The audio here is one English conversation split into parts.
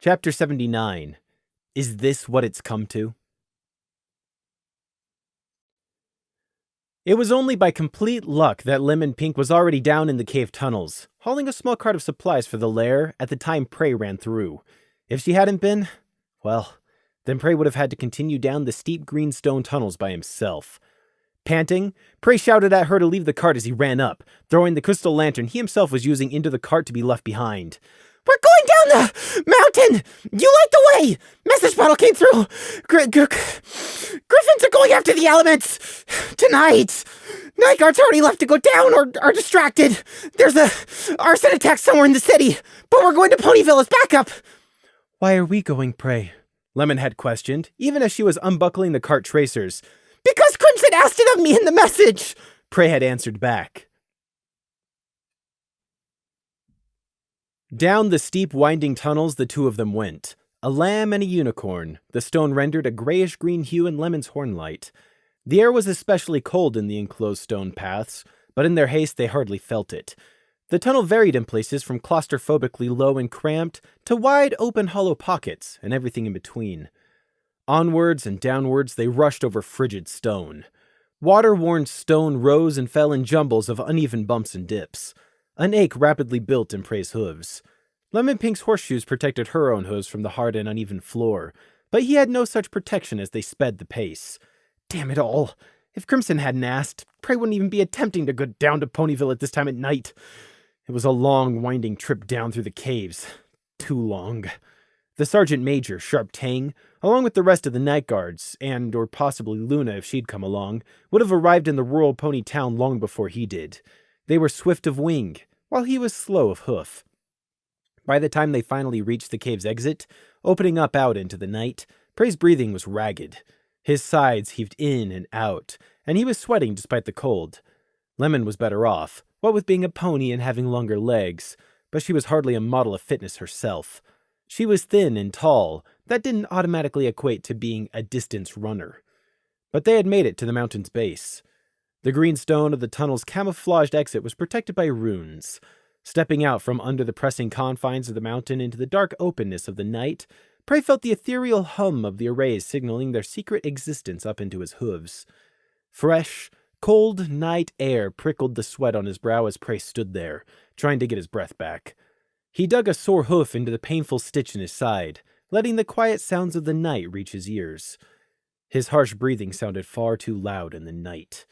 Chapter 79. Is this what it's come to? It was only by complete luck that Lemon Pink was already down in the cave tunnels, hauling a small cart of supplies for the lair at the time Prey ran through. If she hadn't been, well, then Prey would have had to continue down the steep green stone tunnels by himself. Panting, Prey shouted at her to leave the cart as he ran up, throwing the crystal lantern he himself was using into the cart to be left behind. "We're going down the mountain! You light the way! Message bottle came through! Griffins are going after the elements! Tonight! Night guards already left to go down or are distracted! There's a arson attack somewhere in the city, but we're going to Ponyville as backup!" "Why are we going, Prey?" Lemon had questioned, even as she was unbuckling the cart tracers. "Because Crimson asked it of me in the message!" Prey had answered back. Down the steep, winding tunnels the two of them went. A lamb and a unicorn, the stone rendered a grayish-green hue in Lemon's hornlight. The air was especially cold in the enclosed stone paths, but in their haste they hardly felt it. The tunnel varied in places from claustrophobically low and cramped to wide, open, hollow pockets, and everything in between. Onwards and downwards they rushed over frigid stone. Water-worn stone rose and fell in jumbles of uneven bumps and dips. An ache rapidly built in Prey's hooves. Lemon Pink's horseshoes protected her own hooves from the hard and uneven floor, but he had no such protection as they sped the pace. Damn it all! If Crimson hadn't asked, Prey wouldn't even be attempting to go down to Ponyville at this time at night. It was a long, winding trip down through the caves. Too long. The Sergeant Major, Sharp Tang, along with the rest of the night guards, or possibly Luna if she'd come along, would have arrived in the rural pony town long before he did. They were swift of wing, while he was slow of hoof. By the time they finally reached the cave's exit, opening up out into the night, Prey's breathing was ragged. His sides heaved in and out, and he was sweating despite the cold. Lemon was better off, what with being a pony and having longer legs, but she was hardly a model of fitness herself. She was thin and tall. That didn't automatically equate to being a distance runner. But they had made it to the mountain's base. The green stone of the tunnel's camouflaged exit was protected by runes. Stepping out from under the pressing confines of the mountain into the dark openness of the night, Prey felt the ethereal hum of the arrays signaling their secret existence up into his hooves. Fresh, cold night air prickled the sweat on his brow as Prey stood there, trying to get his breath back. He dug a sore hoof into the painful stitch in his side, letting the quiet sounds of the night reach his ears. His harsh breathing sounded far too loud in the night.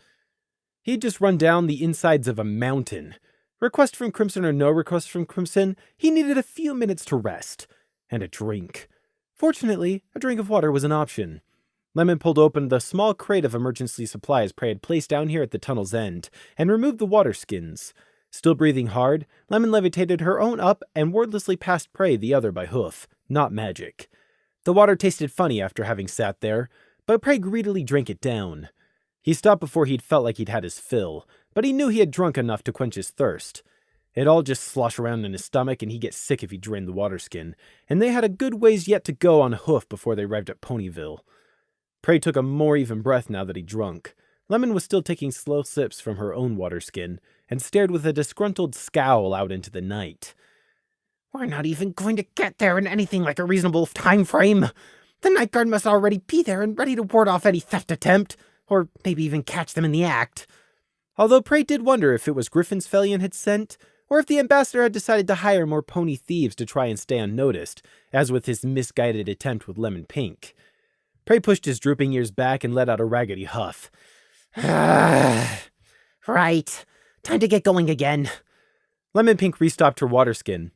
He'd just run down the insides of a mountain. Request from Crimson or no request from Crimson, he needed a few minutes to rest. And a drink. Fortunately, a drink of water was an option. Lemon pulled open the small crate of emergency supplies Prey had placed down here at the tunnel's end, and removed the water skins. Still breathing hard, Lemon levitated her own up and wordlessly passed Prey the other by hoof, not magic. The water tasted funny after having sat there, but Prey greedily drank it down. He stopped before he'd felt like he'd had his fill, but he knew he had drunk enough to quench his thirst. It'd all just slosh around in his stomach and he'd get sick if he drained the water skin, and they had a good ways yet to go on hoof before they arrived at Ponyville. Prey took a more even breath now that he'd drunk. Lemon was still taking slow sips from her own water skin, and stared with a disgruntled scowl out into the night. "We're not even going to get there in anything like a reasonable time frame. The night guard must already be there and ready to ward off any theft attempt. Or maybe even catch them in the act." Although Prey did wonder if it was Griffin's Fellion had sent, or if the ambassador had decided to hire more pony thieves to try and stay unnoticed, as with his misguided attempt with Lemon Pink. Prey pushed his drooping ears back and let out a raggedy huff. "Right. Time to get going again." Lemon Pink restocked her water skin.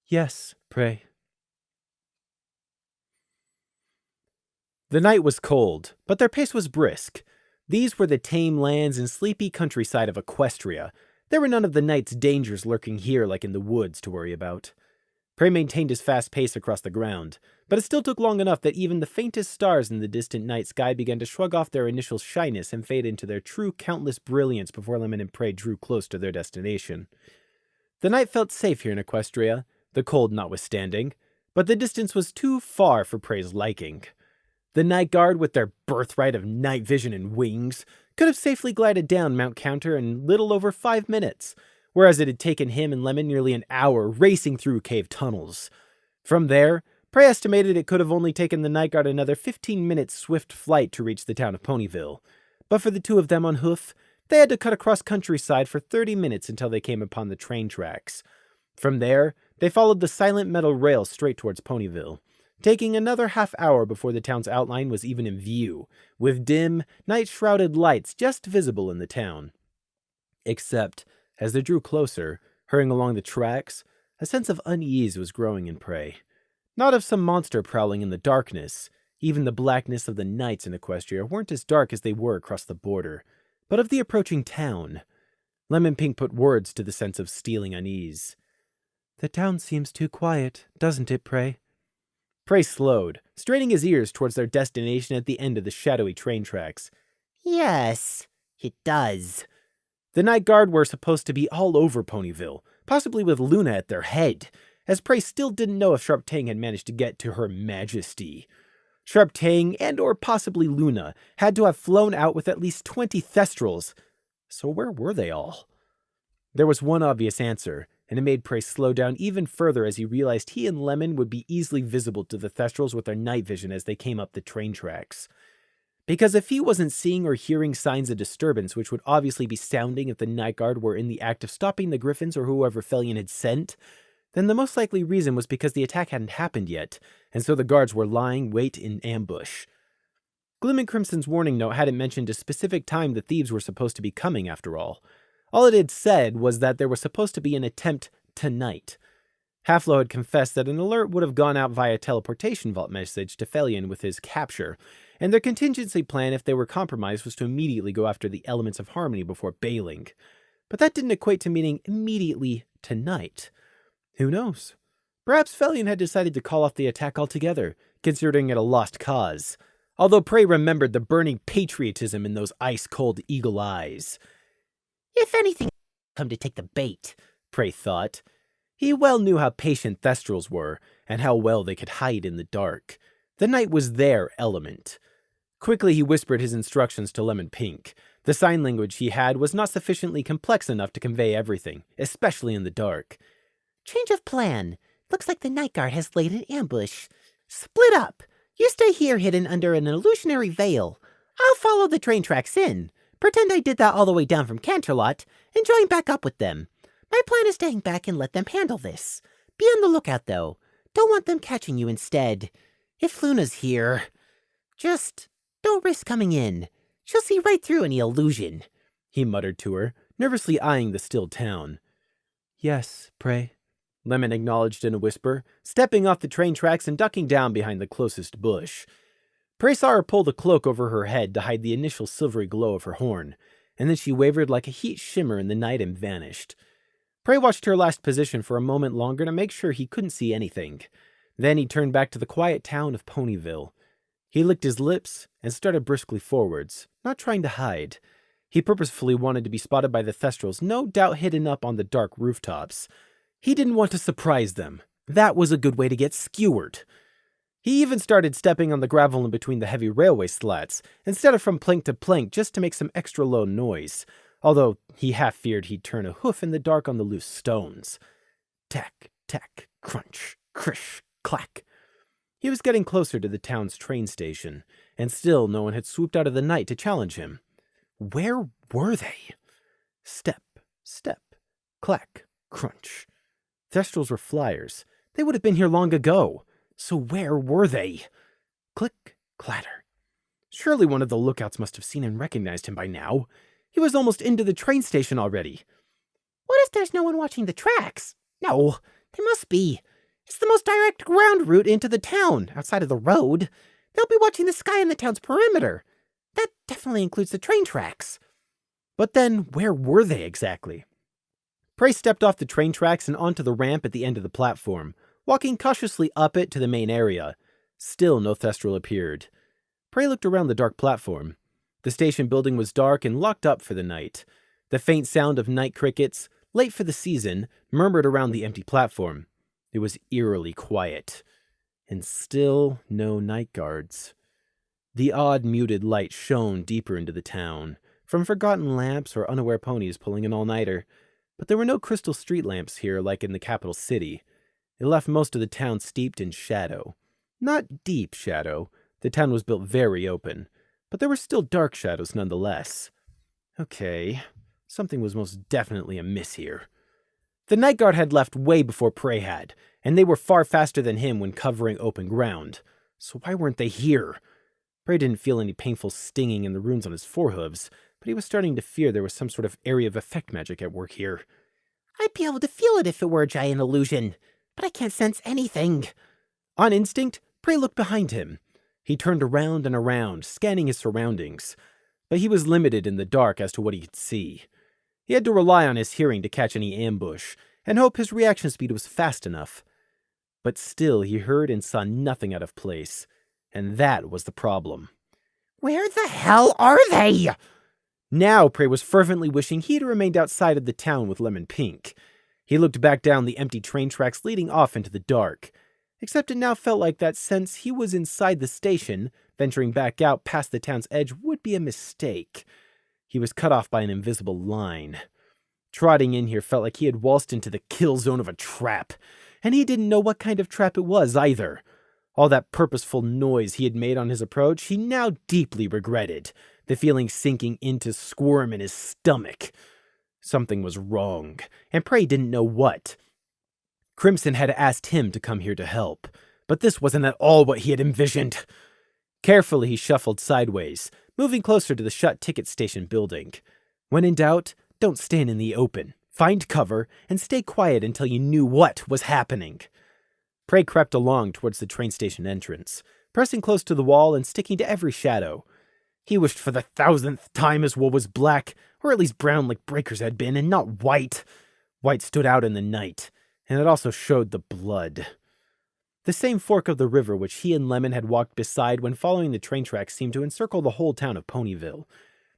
"Yes, Prey." The night was cold, but their pace was brisk. These were the tame lands and sleepy countryside of Equestria. There were none of the night's dangers lurking here like in the woods to worry about. Prey maintained his fast pace across the ground, but it still took long enough that even the faintest stars in the distant night sky began to shrug off their initial shyness and fade into their true countless brilliance before Lemon and Prey drew close to their destination. The night felt safe here in Equestria, the cold notwithstanding, but the distance was too far for Prey's liking. The night guard, with their birthright of night vision and wings, could have safely glided down Mount Counter in little over 5 minutes, whereas it had taken him and Lemon nearly an hour racing through cave tunnels. From there, Prey estimated it could have only taken the night guard another 15 minutes swift flight to reach the town of Ponyville. But for the two of them on hoof, they had to cut across countryside for 30 minutes until they came upon the train tracks. From there, they followed the silent metal rail straight towards Ponyville, taking another half hour before the town's outline was even in view, with dim, night-shrouded lights just visible in the town. Except, as they drew closer, hurrying along the tracks, a sense of unease was growing in Prey. Not of some monster prowling in the darkness. Even the blackness of the nights in Equestria weren't as dark as they were across the border, but of the approaching town. Lemon Pink put words to the sense of stealing unease. "The town seems too quiet, doesn't it, Prey?" Prey slowed, straining his ears towards their destination at the end of the shadowy train tracks. "Yes, it does." The Night Guard were supposed to be all over Ponyville, possibly with Luna at their head, as Prey still didn't know if Sharptang had managed to get to Her Majesty. Sharptang and or possibly Luna had to have flown out with at least 20 Thestrals. So where were they all? There was one obvious answer, and it made Prey slow down even further as he realized he and Lemon would be easily visible to the Thestrals with their night vision as they came up the train tracks. Because if he wasn't seeing or hearing signs of disturbance, which would obviously be sounding if the Night Guard were in the act of stopping the Griffins or whoever Felion had sent, then the most likely reason was because the attack hadn't happened yet, and so the guards were lying wait in ambush. Gloom and Crimson's warning note hadn't mentioned a specific time the thieves were supposed to be coming after all. All it had said was that there was supposed to be an attempt tonight. Halflow had confessed that an alert would have gone out via teleportation vault message to Felion with his capture, and their contingency plan if they were compromised was to immediately go after the elements of harmony before bailing. But that didn't equate to meaning immediately tonight. Who knows? Perhaps Felion had decided to call off the attack altogether, considering it a lost cause. Although Prey remembered the burning patriotism in those ice-cold eagle eyes. If anything, come to take the bait, Prey thought. He well knew how patient Thestrals were, and how well they could hide in the dark. The night was their element. Quickly he whispered his instructions to Lemon Pink. The sign language he had was not sufficiently complex enough to convey everything, especially in the dark. "Change of plan. Looks like the Night Guard has laid an ambush. Split up. You stay here hidden under an illusionary veil. I'll follow the train tracks in. Pretend I did that all the way down from Canterlot, and join back up with them. My plan is to hang back and let them handle this. Be on the lookout, though. Don't want them catching you instead. If Luna's here, just don't risk coming in. She'll see right through any illusion," he muttered to her, nervously eyeing the still town. "Yes, Prey," Lemon acknowledged in a whisper, stepping off the train tracks and ducking down behind the closest bush. Prey saw her pull the cloak over her head to hide the initial silvery glow of her horn, and then she wavered like a heat shimmer in the night and vanished. Prey watched her last position for a moment longer to make sure he couldn't see anything. Then he turned back to the quiet town of Ponyville. He licked his lips and started briskly forwards, not trying to hide. He purposefully wanted to be spotted by the Thestrals, no doubt hidden up on the dark rooftops. He didn't want to surprise them. That was a good way to get skewered. He even started stepping on the gravel in between the heavy railway slats, instead of from plank to plank just to make some extra low noise, although he half feared he'd turn a hoof in the dark on the loose stones. Tack, tack, crunch, crish, clack. He was getting closer to the town's train station, and still no one had swooped out of the night to challenge him. Where were they? Step, step, clack, crunch. Thestrals were flyers. They would have been here long ago. So where were they? Click, clatter. Surely one of the lookouts must have seen and recognized him by now. He was almost into the train station already. What if there's no one watching the tracks? No, there must be. It's the most direct ground route into the town, outside of the road. They'll be watching the sky in the town's perimeter. That definitely includes the train tracks. But then, where were they exactly? Prey stepped off the train tracks and onto the ramp at the end of the platform, walking cautiously up it to the main area. Still no Thestral appeared. Prey looked around the dark platform. The station building was dark and locked up for the night. The faint sound of night crickets, late for the season, murmured around the empty platform. It was eerily quiet. And still no night guards. The odd muted light shone deeper into the town, from forgotten lamps or unaware ponies pulling an all-nighter. But there were no crystal street lamps here like in the capital city. It left most of the town steeped in shadow. Not deep shadow. The town was built very open, but there were still dark shadows nonetheless. Okay, something was most definitely amiss here. The night guard had left way before Prey had, and they were far faster than him when covering open ground. So why weren't they here? Prey didn't feel any painful stinging in the runes on his forehooves, but he was starting to fear there was some sort of area of effect magic at work here. I'd be able to feel it if it were a giant illusion, but I can't sense anything. On instinct, Prey looked behind him. He turned around and around, scanning his surroundings, but he was limited in the dark as to what he could see. He had to rely on his hearing to catch any ambush, and hope his reaction speed was fast enough. But still, he heard and saw nothing out of place, and that was the problem. Where the hell are they? Now, Prey was fervently wishing he had remained outside of the town with Lemon Pink. He looked back down the empty train tracks leading off into the dark. Except it now felt like that since he was inside the station, venturing back out past the town's edge would be a mistake. He was cut off by an invisible line. Trotting in here felt like he had waltzed into the kill zone of a trap, and he didn't know what kind of trap it was either. All that purposeful noise he had made on his approach he now deeply regretted, the feeling sinking in to squirm in his stomach. Something was wrong, and Prey didn't know what. Crimson had asked him to come here to help, but this wasn't at all what he had envisioned. Carefully, he shuffled sideways, moving closer to the shut ticket station building. When in doubt, don't stand in the open. Find cover and stay quiet until you knew what was happening. Prey crept along towards the train station entrance, pressing close to the wall and sticking to every shadow. He wished for the 1000th time his wool was black, or at least brown like Breaker's had been, and not white. White stood out in the night, and it also showed the blood. The same fork of the river which he and Lemon had walked beside when following the train tracks seemed to encircle the whole town of Ponyville.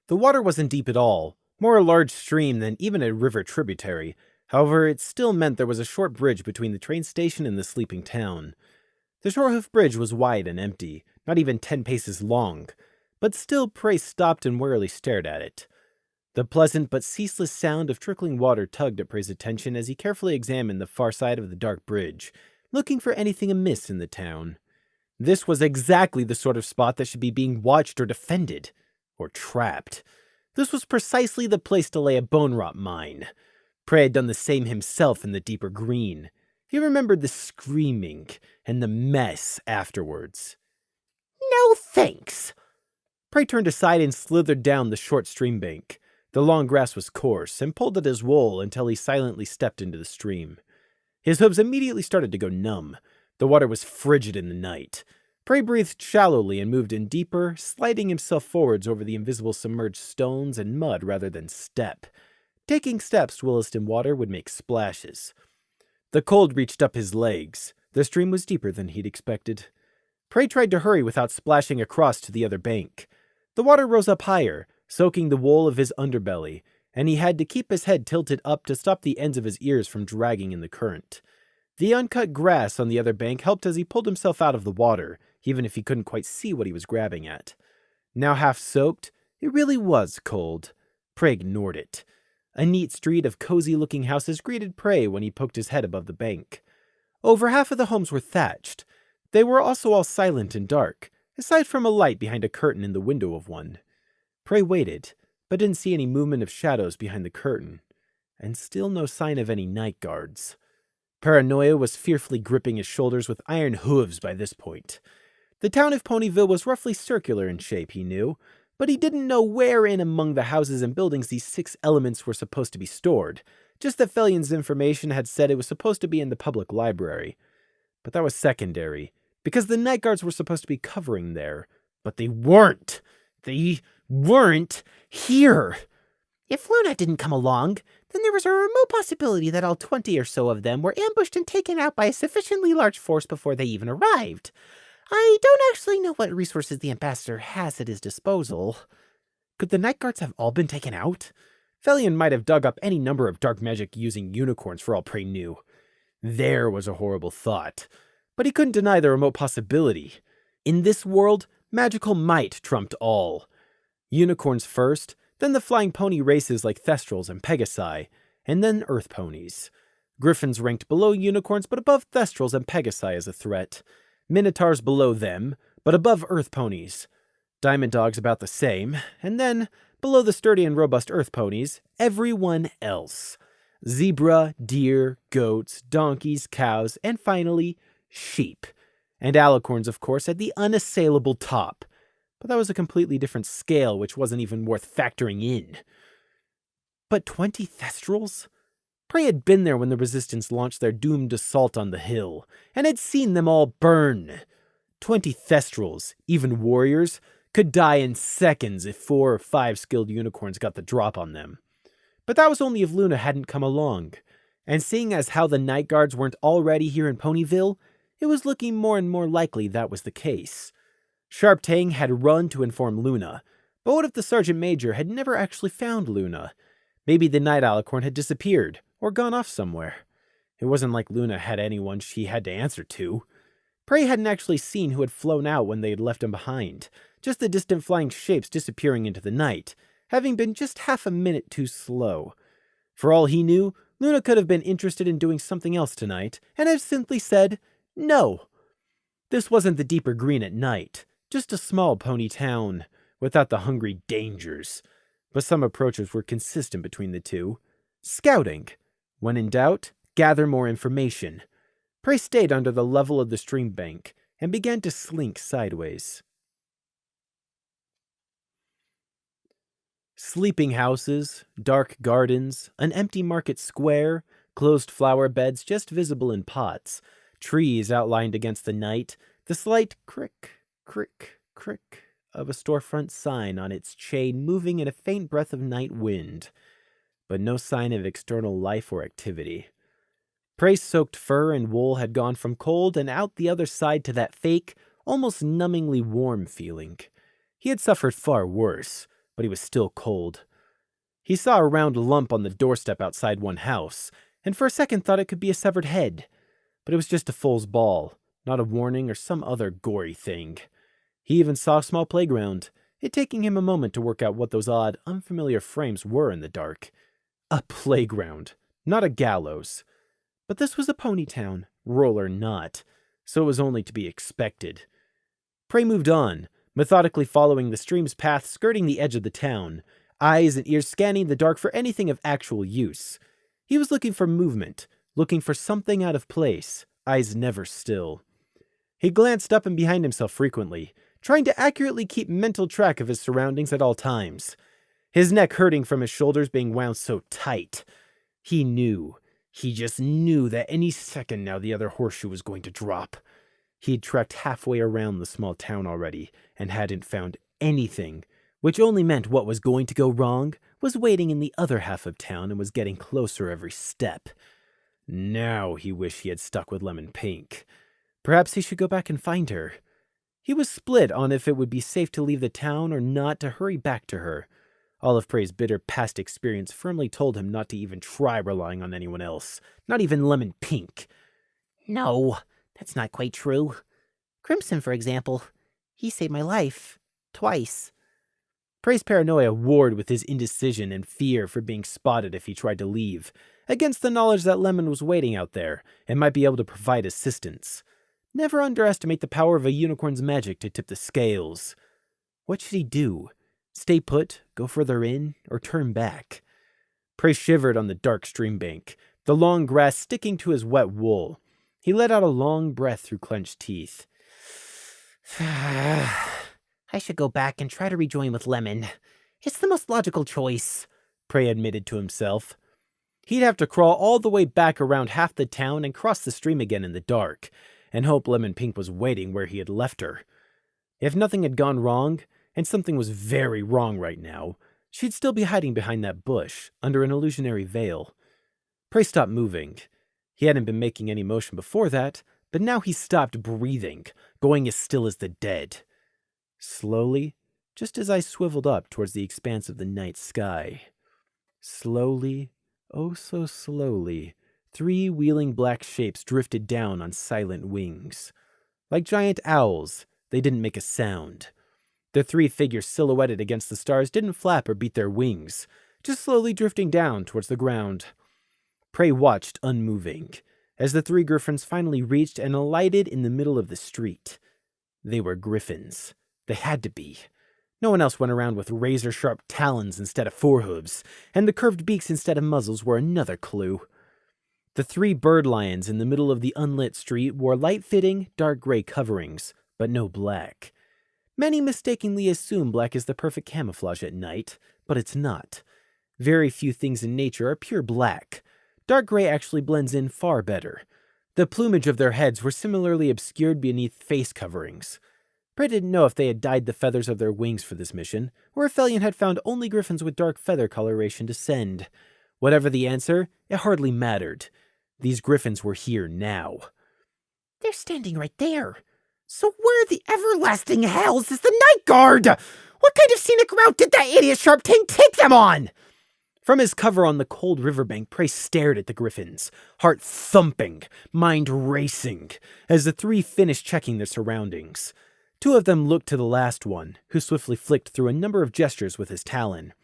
The water wasn't deep at all, more a large stream than even a river tributary. However, it still meant there was a short bridge between the train station and the sleeping town. The short-hoof bridge was wide and empty, not even 10 paces long, but still Prey stopped and warily stared at it. The pleasant but ceaseless sound of trickling water tugged at Prey's attention as he carefully examined the far side of the dark bridge, looking for anything amiss in the town. This was exactly the sort of spot that should be being watched or defended, or trapped. This was precisely the place to lay a bone rot mine. Prey had done the same himself in the deeper green. He remembered the screaming and the mess afterwards. No thanks. Prey turned aside and slithered down the short stream bank. The long grass was coarse and pulled at his wool until he silently stepped into the stream. His hooves immediately started to go numb. The water was frigid in the night. Prey breathed shallowly and moved in deeper, sliding himself forwards over the invisible submerged stones and mud rather than step. Taking steps whilst in water would make splashes. The cold reached up his legs. The stream was deeper than he'd expected. Prey tried to hurry without splashing across to the other bank. The water rose up higher, soaking the wool of his underbelly, and he had to keep his head tilted up to stop the ends of his ears from dragging in the current. The uncut grass on the other bank helped as he pulled himself out of the water, even if he couldn't quite see what he was grabbing at. Now half soaked, it really was cold. Prey ignored it. A neat street of cozy-looking houses greeted Prey when he poked his head above the bank. Over half of the homes were thatched. They were also all silent and dark, aside from a light behind a curtain in the window of one. Prey waited, but didn't see any movement of shadows behind the curtain, and still no sign of any night guards. Paranoia was fearfully gripping his shoulders with iron hooves by this point. The town of Ponyville was roughly circular in shape, he knew, but he didn't know where in among the houses and buildings these 6 elements were supposed to be stored, just that Fellion's information had said it was supposed to be in the public library. But that was secondary, because the night guards were supposed to be covering there, but they weren't. They weren't here. If Luna didn't come along, then there was a remote possibility that all 20 or so of them were ambushed and taken out by a sufficiently large force before they even arrived. I don't actually know what resources the ambassador has at his disposal. Could the night guards have all been taken out? Fellion might have dug up any number of dark magic using unicorns for all Prey knew. There was a horrible thought. But he couldn't deny the remote possibility. In this world, magical might trumped all. Unicorns first, then the flying pony races like Thestrals and Pegasi, and then earth ponies. Griffins ranked below unicorns but above thestrals and pegasi as a threat. Minotaurs below them, but above earth ponies. Diamond dogs about the same, and then, below the sturdy and robust earth ponies, everyone else. Zebra, deer, goats, donkeys, cows, and finally, sheep. And alicorns, of course, at the unassailable top. But that was a completely different scale, which wasn't even worth factoring in. But 20 thestrals? Prey had been there when the Resistance launched their doomed assault on the hill, and had seen them all burn. 20 thestrals, even warriors, could die in seconds if 4 or 5 skilled unicorns got the drop on them. But that was only if Luna hadn't come along, and seeing as how the Night Guards weren't already here in Ponyville, it was looking more and more likely that was the case. Sharp Tang had run to inform Luna, but what if the Sergeant Major had never actually found Luna? Maybe the Night Alicorn had disappeared, or gone off somewhere. It wasn't like Luna had anyone she had to answer to. Prey hadn't actually seen who had flown out when they had left him behind, just the distant flying shapes disappearing into the night, having been just half a minute too slow. For all he knew, Luna could have been interested in doing something else tonight, and have simply said, no. This wasn't the deeper green at night, just a small pony town, without the hungry dangers. But some approaches were consistent between the two. Scouting. When in doubt, gather more information. Prey stayed under the level of the stream bank, and began to slink sideways. Sleeping houses, dark gardens, an empty market square, closed flower beds just visible in pots, trees outlined against the night, the slight crick, crick, crick of a storefront sign on its chain moving in a faint breath of night wind, but no sign of external life or activity. Prey's soaked fur and wool had gone from cold and out the other side to that fake, almost numbingly warm feeling. He had suffered far worse, but he was still cold. He saw a round lump on the doorstep outside one house, and for a second thought it could be a severed head. But it was just a fool's ball, not a warning or some other gory thing. He even saw a small playground, it taking him a moment to work out what those odd, unfamiliar frames were in the dark. A playground, not a gallows. But this was a pony town, rural or not, so it was only to be expected. Prey moved on, methodically following the stream's path skirting the edge of the town, eyes and ears scanning the dark for anything of actual use. He was looking for movement, looking for something out of place, eyes never still. He glanced up and behind himself frequently, trying to accurately keep mental track of his surroundings at all times. His neck hurting from his shoulders being wound so tight. He just knew that any second now the other horseshoe was going to drop. He'd trekked halfway around the small town already, and hadn't found anything, which only meant what was going to go wrong was waiting in the other half of town and was getting closer every step. Now he wished he had stuck with Lemon Pink. Perhaps he should go back and find her. He was split on if it would be safe to leave the town or not to hurry back to her. All of Prey's bitter past experience firmly told him not to even try relying on anyone else, not even Lemon Pink. No, that's not quite true. Crimson, for example. He saved my life. Twice. Prey's paranoia warred with his indecision and fear for being spotted if he tried to leave, against the knowledge that Lemon was waiting out there and might be able to provide assistance. Never underestimate the power of a unicorn's magic to tip the scales. What should he do? Stay put, go further in, or turn back? Prey shivered on the dark stream bank, the long grass sticking to his wet wool. He let out a long breath through clenched teeth. I should go back and try to rejoin with Lemon. It's the most logical choice, Prey admitted to himself. He'd have to crawl all the way back around half the town and cross the stream again in the dark, and hope Lemon Pink was waiting where he had left her. If nothing had gone wrong, and something was very wrong right now, she'd still be hiding behind that bush, under an illusionary veil. Prey stopped moving. He hadn't been making any motion before that, but now he stopped breathing, going as still as the dead. Slowly, just as I swiveled up towards the expanse of the night sky. Slowly, oh so slowly, 3 wheeling black shapes drifted down on silent wings. Like giant owls, they didn't make a sound. The 3 figures silhouetted against the stars didn't flap or beat their wings, just slowly drifting down towards the ground. Prey watched unmoving, as the 3 griffins finally reached and alighted in the middle of the street. They were griffins. They had to be. No one else went around with razor-sharp talons instead of forehooves, and the curved beaks instead of muzzles were another clue. The 3 bird lions in the middle of the unlit street wore light-fitting, dark gray coverings, but no black. Many mistakenly assume black is the perfect camouflage at night, but it's not. Very few things in nature are pure black. Dark gray actually blends in far better. The plumage of their heads were similarly obscured beneath face coverings. Prey didn't know if they had dyed the feathers of their wings for this mission, or if Felion had found only griffins with dark feather coloration to send. Whatever the answer, it hardly mattered. These griffins were here now. They're standing right there. So where the everlasting hells is the night guard? What kind of scenic route did that idiot Sharptang take them on? From his cover on the cold riverbank, Prey stared at the griffins, heart thumping, mind racing, as the 3 finished checking their surroundings. 2 of them looked to the last one, who swiftly flicked through a number of gestures with his talon.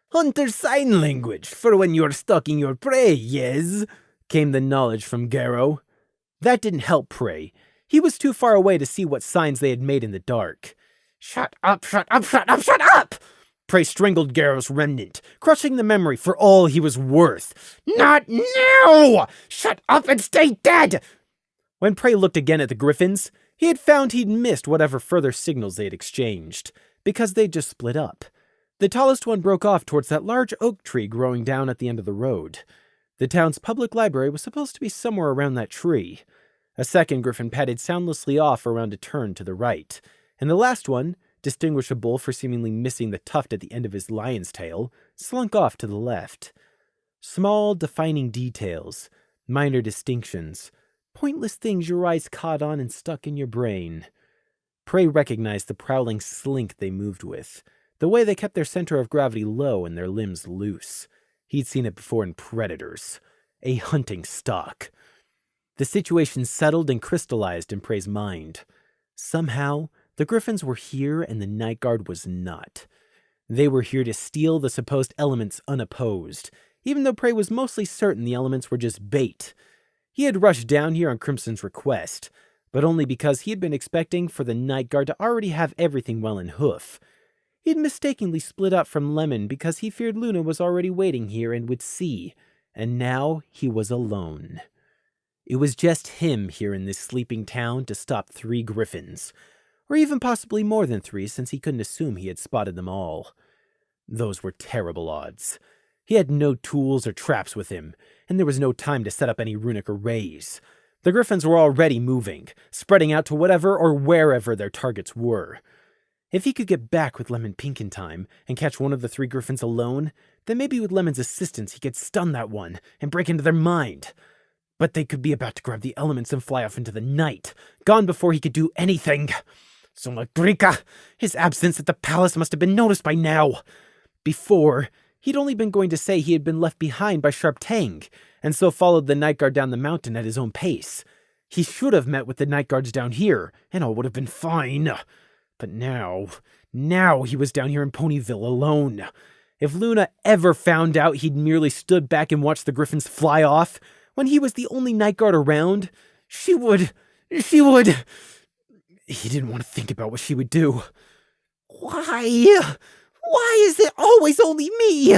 "Hunter sign language for when you're stalking your prey, yes?" came the knowledge from Garrow. That didn't help Prey. He was too far away to see what signs they had made in the dark. Shut up, shut up, shut up, shut up! Prey strangled Garrow's remnant, crushing the memory for all he was worth. Not now! Shut up and stay dead! When Prey looked again at the griffins, he had found he'd missed whatever further signals they had exchanged, because they'd just split up. The tallest one broke off towards that large oak tree growing down at the end of the road. The town's public library was supposed to be somewhere around that tree. A second griffin padded soundlessly off around a turn to the right, and the last one, distinguishable for seemingly missing the tuft at the end of his lion's tail, slunk off to the left. Small, defining details, minor distinctions, pointless things your eyes caught on and stuck in your brain. Prey recognized the prowling slink they moved with, the way they kept their center of gravity low and their limbs loose. He'd seen it before in predators. A hunting stock. The situation settled and crystallized in Prey's mind. Somehow, the griffins were here and the night guard was not. They were here to steal the supposed elements unopposed, even though Prey was mostly certain the elements were just bait. He had rushed down here on Crimson's request, but only because he had been expecting for the night guard to already have everything well in hoof. He'd mistakenly split up from Lemon because he feared Luna was already waiting here and would see, and now he was alone. It was just him here in this sleeping town to stop 3 griffins, or even possibly more than 3 since he couldn't assume he had spotted them all. Those were terrible odds. He had no tools or traps with him, and there was no time to set up any runic arrays. The griffins were already moving, spreading out to whatever or wherever their targets were. If he could get back with Lemon Pink in time and catch one of the 3 griffins alone, then maybe with Lemon's assistance he could stun that one and break into their mind. But they could be about to grab the elements and fly off into the night, gone before he could do anything. Somagrika! His absence at the palace must have been noticed by now. Before, he'd only been going to say he had been left behind by Sharptang, and so followed the night guard down the mountain at his own pace. He should have met with the night guards down here, and all would have been fine. But now he was down here in Ponyville alone. If Luna ever found out he'd merely stood back and watched the griffins fly off, when he was the only night guard around, she would... He didn't want to think about what she would do. Why? Why is it always only me?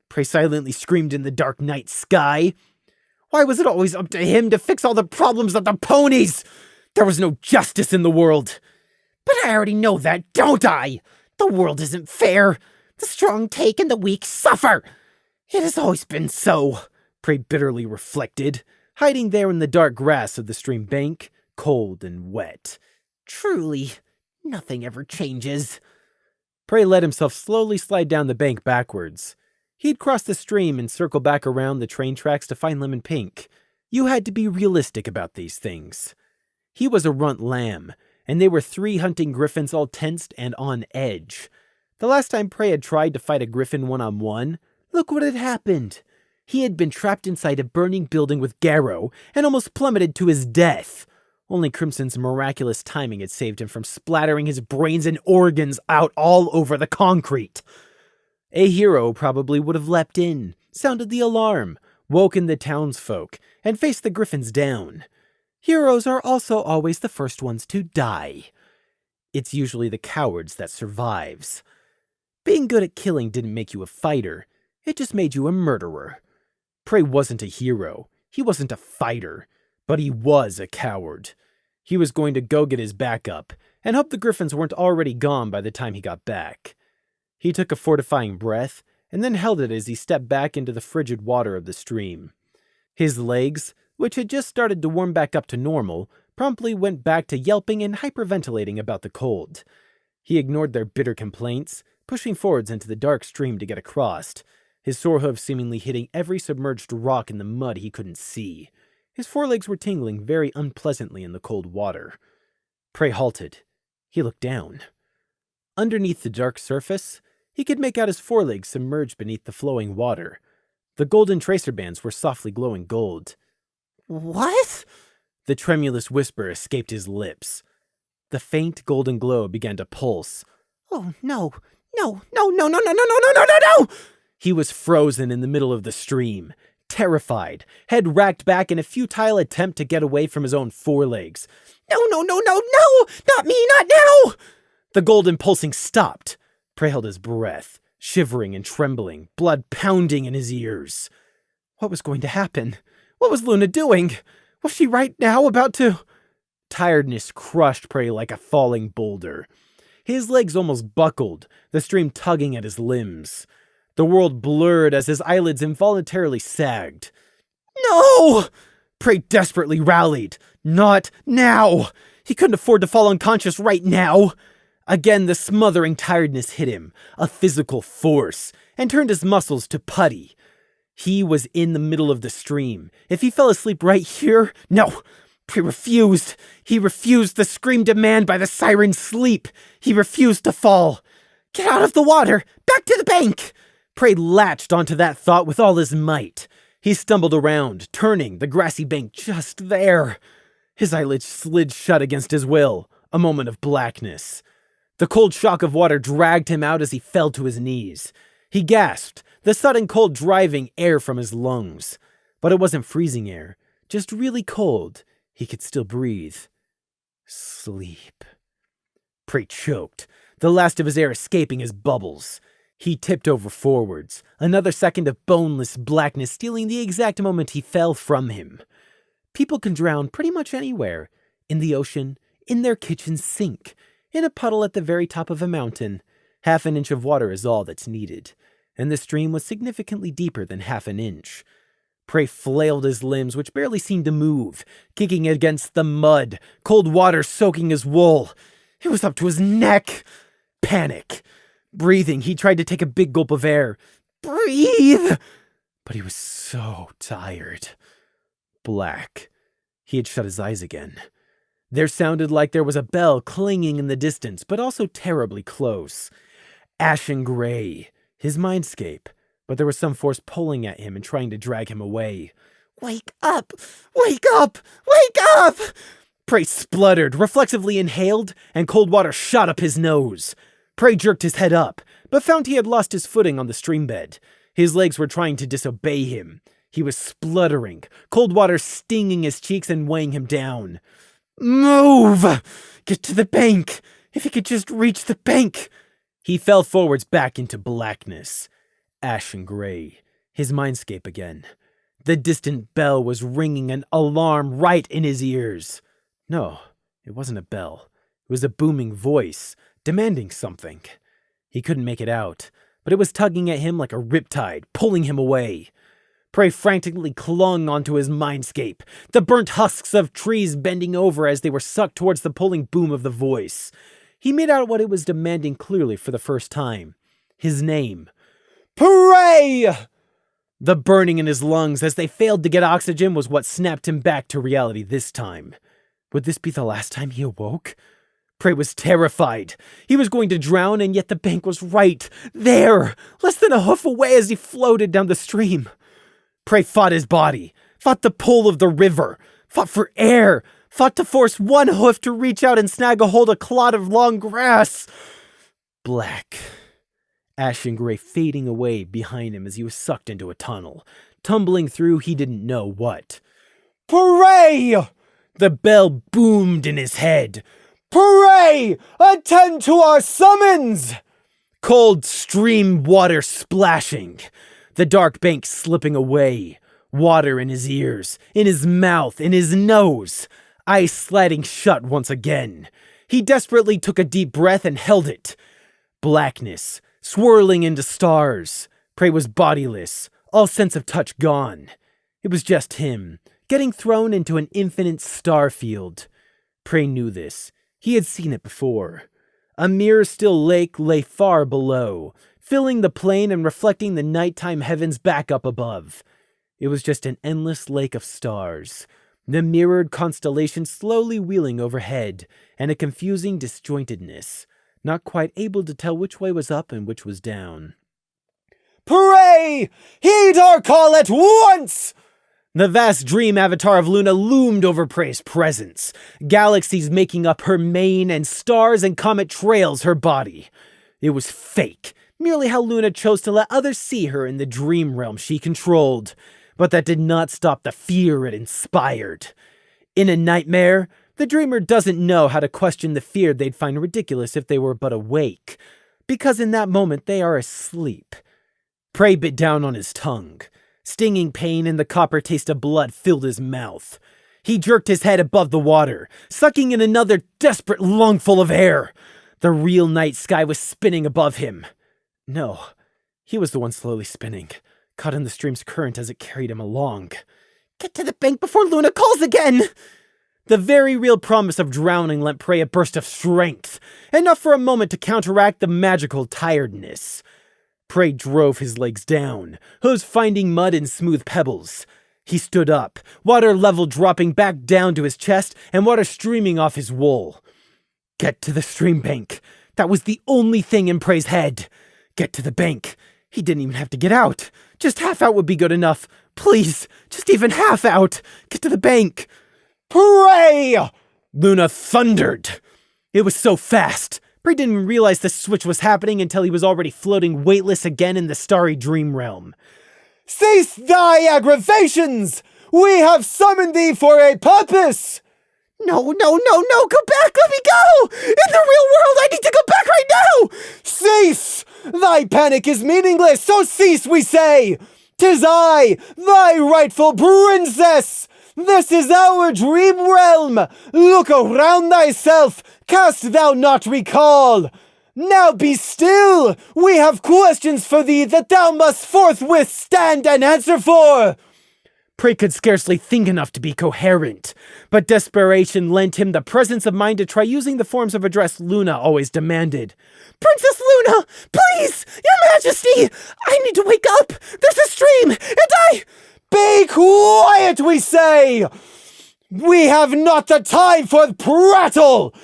Prey silently screamed in the dark night sky. Why was it always up to him to fix all the problems of the ponies? There was no justice in the world. But I already know that, don't I? The world isn't fair. The strong take and the weak suffer. It has always been so. Prey bitterly reflected, hiding there in the dark grass of the stream bank, cold and wet. Truly, nothing ever changes. Prey let himself slowly slide down the bank backwards. He'd cross the stream and circle back around the train tracks to find Lemon Pink. You had to be realistic about these things. He was a runt lamb, and they were 3 hunting griffins all tensed and on edge. The last time Prey had tried to fight a griffin one-on-one, look what had happened. He had been trapped inside a burning building with Garrow and almost plummeted to his death. Only Crimson's miraculous timing had saved him from splattering his brains and organs out all over the concrete. A hero probably would have leapt in, sounded the alarm, woken the townsfolk, and faced the griffins down. Heroes are also always the first ones to die. It's usually the cowards that survives. Being good at killing didn't make you a fighter, it just made you a murderer. Prey wasn't a hero, he wasn't a fighter, but he was a coward. He was going to go get his backup, and hope the griffins weren't already gone by the time he got back. He took a fortifying breath, and then held it as he stepped back into the frigid water of the stream. His legs, which had just started to warm back up to normal, promptly went back to yelping and hyperventilating about the cold. He ignored their bitter complaints, pushing forwards into the dark stream to get across, his sore hooves seemingly hitting every submerged rock in the mud he couldn't see. His forelegs were tingling very unpleasantly in the cold water. Prey halted. He looked down. Underneath the dark surface, he could make out his forelegs submerged beneath the flowing water. The golden tracer bands were softly glowing gold. What? The tremulous whisper escaped his lips. The faint golden glow began to pulse. Oh, no. No, no, no, no, no, no, no, no, no, no, no! He was frozen in the middle of the stream, terrified, head racked back in a futile attempt to get away from his own forelegs. No, no, no, no, no! Not me, not now! The golden pulsing stopped. Prey held his breath, shivering and trembling, blood pounding in his ears. What was going to happen? What was Luna doing? Was she right now about to... Tiredness crushed Prey like a falling boulder. His legs almost buckled, the stream tugging at his limbs. The world blurred as his eyelids involuntarily sagged. No! Prey desperately rallied. Not now! He couldn't afford to fall unconscious right now! Again, the smothering tiredness hit him, a physical force, and turned his muscles to putty. He was in the middle of the stream. If he fell asleep right here, no! Prey refused. He refused the scream demand by the siren's sleep. He refused to fall. Get out of the water! Back to the bank! Prey latched onto that thought with all his might. He stumbled around, turning the grassy bank just there. His eyelids slid shut against his will, a moment of blackness. The cold shock of water dragged him out as he fell to his knees. He gasped, the sudden cold driving air from his lungs. But it wasn't freezing air, just really cold. He could still breathe. Sleep. Prey choked, the last of his air escaping his bubbles. He tipped over forwards, another second of boneless blackness stealing the exact moment he fell from him. People can drown pretty much anywhere. In the ocean, in their kitchen sink, in a puddle at the very top of a mountain. Half an inch of water is all that's needed, and the stream was significantly deeper than half an inch. Prey flailed his limbs, which barely seemed to move, kicking against the mud, cold water soaking his wool. It was up to his neck. Panic. Breathing, he tried to take a big gulp of air. Breathe! But he was so tired. Black. He had shut his eyes again. There sounded like there was a bell clanging in the distance, but also terribly close. Ashen gray. His mindscape. But there was some force pulling at him and trying to drag him away. Wake up! Wake up! Wake up! Prey spluttered, reflexively inhaled, and cold water shot up his nose. Prey jerked his head up, but found he had lost his footing on the stream bed. His legs were trying to disobey him. He was spluttering, cold water stinging his cheeks and weighing him down. Move! Get to the bank! If he could just reach the bank! He fell forwards back into blackness. Ashen gray. His mindscape again. The distant bell was ringing an alarm right in his ears. No, it wasn't a bell. It was a booming voice, demanding something. He couldn't make it out, but it was tugging at him like a riptide, pulling him away. Prey frantically clung onto his mindscape, the burnt husks of trees bending over as they were sucked towards the pulling boom of the voice. He made out what it was demanding clearly for the first time. His name. Prey! The burning in his lungs as they failed to get oxygen was what snapped him back to reality this time. Would this be the last time he awoke? Prey was terrified. He was going to drown, and yet the bank was right there, less than a hoof away as he floated down the stream. Prey fought his body, fought the pull of the river, fought for air, fought to force one hoof to reach out and snag a hold of a clod of long grass. Black. Ashen gray fading away behind him as he was sucked into a tunnel. tumbling through he didn't know what. "Pray!" The bell boomed in his head. "Pray! Attend to our summons!" Cold stream water splashing. The dark bank slipping away. Water in his ears, in his mouth, in his nose. Eyes sliding shut once again. He desperately took a deep breath and held it. Blackness, swirling into stars. Prey was bodiless, all sense of touch gone. It was just him, getting thrown into an infinite star field. Prey knew this. He had seen it before. A mirror still lake lay far below, filling the plain and reflecting the nighttime heavens back up above. It was just an endless lake of stars, the mirrored constellation slowly wheeling overhead, and a confusing disjointedness, not quite able to tell which way was up and which was down. "Pray! Heed our call at once!" The vast dream avatar of Luna loomed over Prey's presence, galaxies making up her mane and stars and comet trails her body. It was fake, merely how Luna chose to let others see her in the dream realm she controlled. But that did not stop the fear it inspired. In a nightmare, the dreamer doesn't know how to question the fear they'd find ridiculous if they were but awake, because in that moment they are asleep. Prey bit down on his tongue. Stinging pain and the copper taste of blood filled his mouth. He jerked his head above the water, sucking in another desperate lungful of air. The real night sky was spinning above him. No, he was the one slowly spinning, caught in the stream's current as it carried him along. Get to the bank before Luna calls again! The very real promise of drowning lent Prey a burst of strength, enough for a moment to counteract the magical tiredness. Prey drove his legs down, hooves finding mud and smooth pebbles. He stood up, water level dropping back down to his chest and water streaming off his wool. Get to the stream bank. That was the only thing in Prey's head. Get to the bank. He didn't even have to get out. Just half out would be good enough. Please, just even half out. Get to the bank. Prey! Luna thundered. It was so fast. Prey didn't realize the switch was happening until he was already floating weightless again in the starry dream realm. "Cease thy aggravations! We have summoned thee for a purpose!" No, go back, let me go! In the real world, I need to go back right now! "Cease! Thy panic is meaningless, so cease, we say! 'Tis I, thy rightful princess! This is our dream realm! Look around thyself! Cast thou not recall! Now be still! We have questions for thee that thou must forthwith stand and answer for!" Prey could scarcely think enough to be coherent, but desperation lent him the presence of mind to try using the forms of address Luna always demanded. "Princess Luna! Please! Your Majesty! I need to wake up! There's a stream! And I—" "Be quiet, we say! We have not the time for prattle!